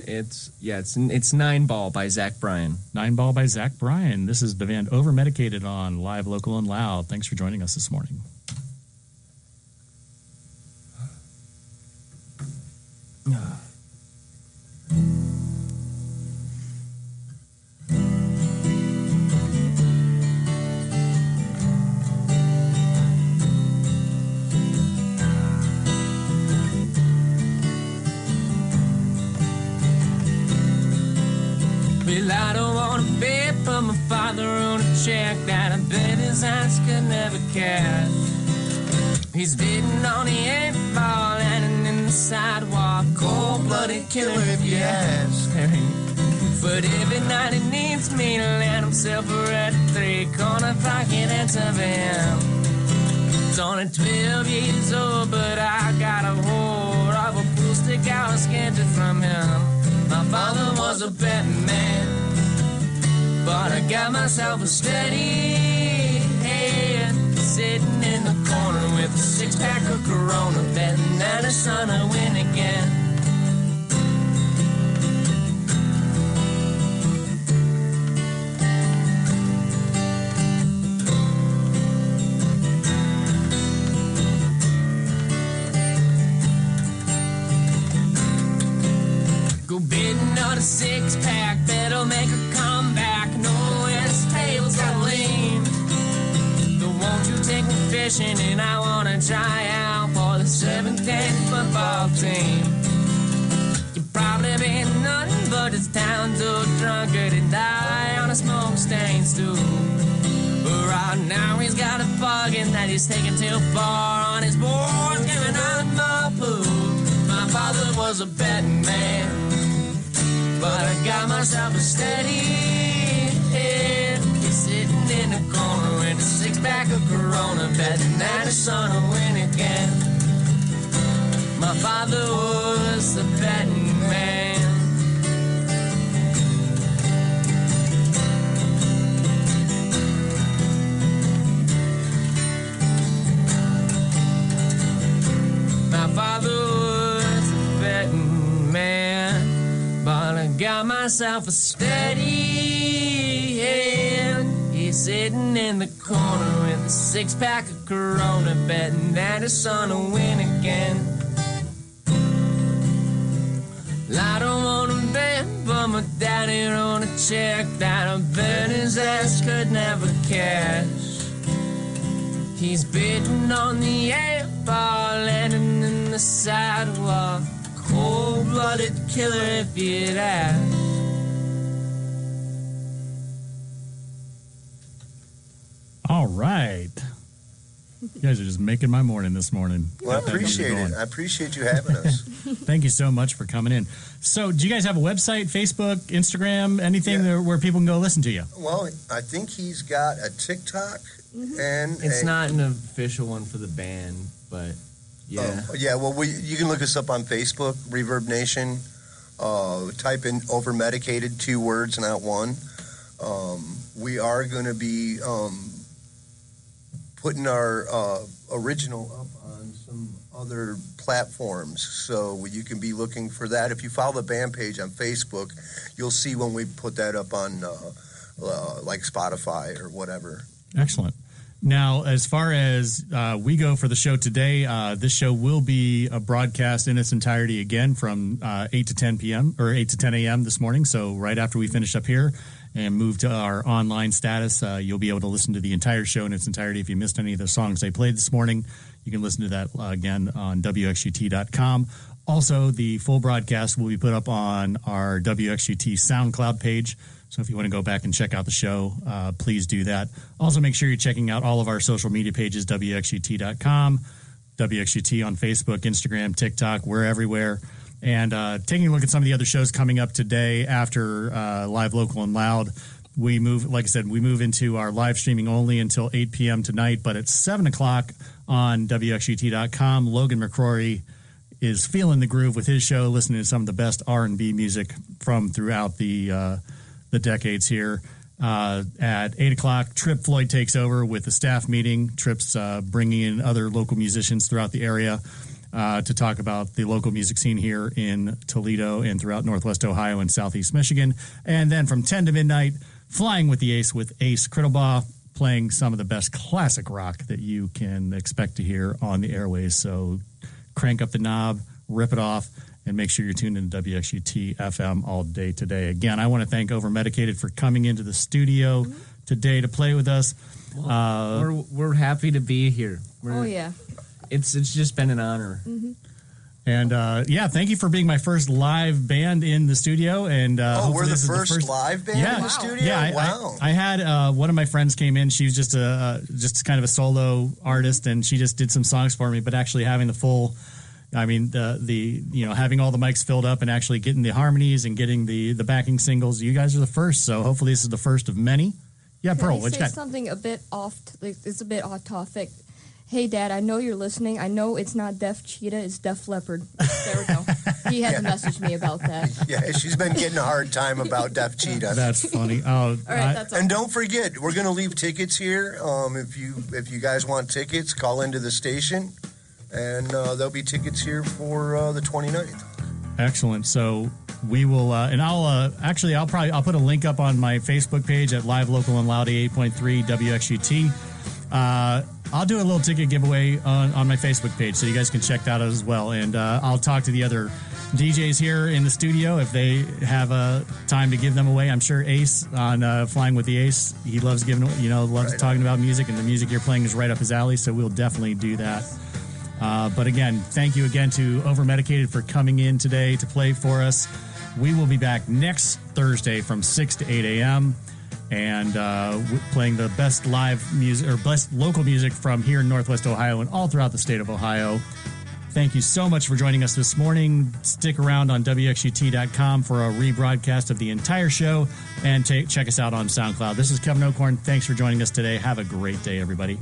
It's 9 Ball by Zach Bryan. 9 Ball by Zach Bryan. This is the band Overmedicated on Live, Local, and Loud. Thanks for joining us this morning. Well, I don't want to bet, but my father wrote a check that I bet his eyes could never cash. He's beating on the 8-ball, landing in the sidewalk, cold-blooded killer if you ask. But every night he needs me to land himself a red 3-corner pocket and of him. It's only 12 years old, but I got a hold of a pool stick I was scared from him. My father was a betting man, but I got myself a steady hand, sitting in the corner with a 6-pack of Corona, betting that his son will win again. Go bidding on a 6-pack, bet'll make a comeback. No, his table's got lean. But won't you take me fishing, and I wanna try out for the 7th grade football team. You'd probably be nothing but this town too drunkard and die on a smoke-stained stool. But right now he's got a bargain that he's taking too far on his board, giving out my pool. My father was a betting man, but I got myself a steady head. He's sitting in the corner with a 6-pack of Corona, betting that his son will win again. My father was the betting man. My father was the betting man, but I got myself a steady hand. He's sitting in the corner with a 6-pack of Corona, betting that his son will win again. I don't want to bet, but my daddy wrote a check that I bet his ass could never cash. He's bidding on the 8-ball, landing in the sidewalk, cold-blooded killer if you'd ask. All right. You guys are just making my morning this morning. Well, I appreciate it. I appreciate you having us. Thank you so much for coming in. So, do you guys have a website, Facebook, Instagram, anything where people can go listen to you? Well, I think he's got a TikTok and It's not an official one for the band, but yeah. Well, you can look us up on Facebook, Reverb Nation. Type in Over Medicated, 2 words, not one. We are going to be putting our original up on some other platforms, so you can be looking for that. If you follow the band page on Facebook, you'll see when we put that up on like Spotify or whatever. Excellent. Now, as far as we go for the show today, this show will be a broadcast in its entirety again from 8 to 10 p.m. or 8 to 10 a.m. this morning. So right after we finish up here and move to our online status, you'll be able to listen to the entire show in its entirety. If you missed any of the songs they played this morning, you can listen to that again on WXUT.com. Also, the full broadcast will be put up on our WXUT SoundCloud page. So if you want to go back and check out the show, please do that. Also, make sure you're checking out all of our social media pages, WXUT.com, WXUT on Facebook, Instagram, TikTok. We're everywhere. And taking a look at some of the other shows coming up today after Live, Local, and Loud. We move, like I said, we move into our live streaming only until 8 p.m. tonight. But at 7 o'clock on WXUT.com, Logan McCrory is feeling the groove with his show, listening to some of the best R&B music from throughout the decades here. At 8 o'clock, Trip Floyd takes over with the staff meeting. Trip's bringing in other local musicians throughout the area to talk about the local music scene here in Toledo and throughout Northwest Ohio and Southeast Michigan. And then from 10 to midnight, Flying with the Ace with Ace Crittlebaugh, playing some of the best classic rock that you can expect to hear on the airways. So crank up the knob, rip it off, and make sure you're tuned in to WXUT FM all day today. Again, I want to thank Over Medicated for coming into the studio today to play with us. We're happy to be here. Oh, yeah. It's just been an honor. Mm-hmm. And thank you for being my first live band in the studio. And we're the first live band in the studio. Yeah, wow. I had one of my friends came in. She was just kind of a solo artist, and she just did some songs for me. But actually having the full, having all the mics filled up and actually getting the harmonies and getting the backing singles. You guys are the first, so hopefully this is the first of many. Yeah, Pearl, what you got? Something a bit off. It's a bit off topic. Hey, Dad, I know you're listening. I know it's not Def Cheetah, it's Def Leppard. There we go. He had to message me about that. Yeah, she's been getting a hard time about Def Cheetah. That's funny. Oh, all right, that's all. And don't forget, we're going to leave tickets here. If you guys want tickets, call into the station, and there'll be tickets here for the 29th. Excellent. So we will, and I'll put a link up on my Facebook page at Live Local and Loud 88.3 WXUT. I'll do a little ticket giveaway on my Facebook page, so you guys can check that out as well. And I'll talk to the other DJs here in the studio if they have time to give them away. I'm sure Ace on Flying with the Ace, he loves talking about music, and the music you're playing is right up his alley. So we'll definitely do that. But again, thank you again to Overmedicated for coming in today to play for us. We will be back next Thursday from 6 to 8 a.m. and playing the best live music or best local music from here in Northwest Ohio and all throughout the state of Ohio. Thank you so much for joining us this morning. Stick around on WXUT.com for a rebroadcast of the entire show, and check us out on SoundCloud. This is Kevin O'Korn. Thanks for joining us today. Have a great day, everybody.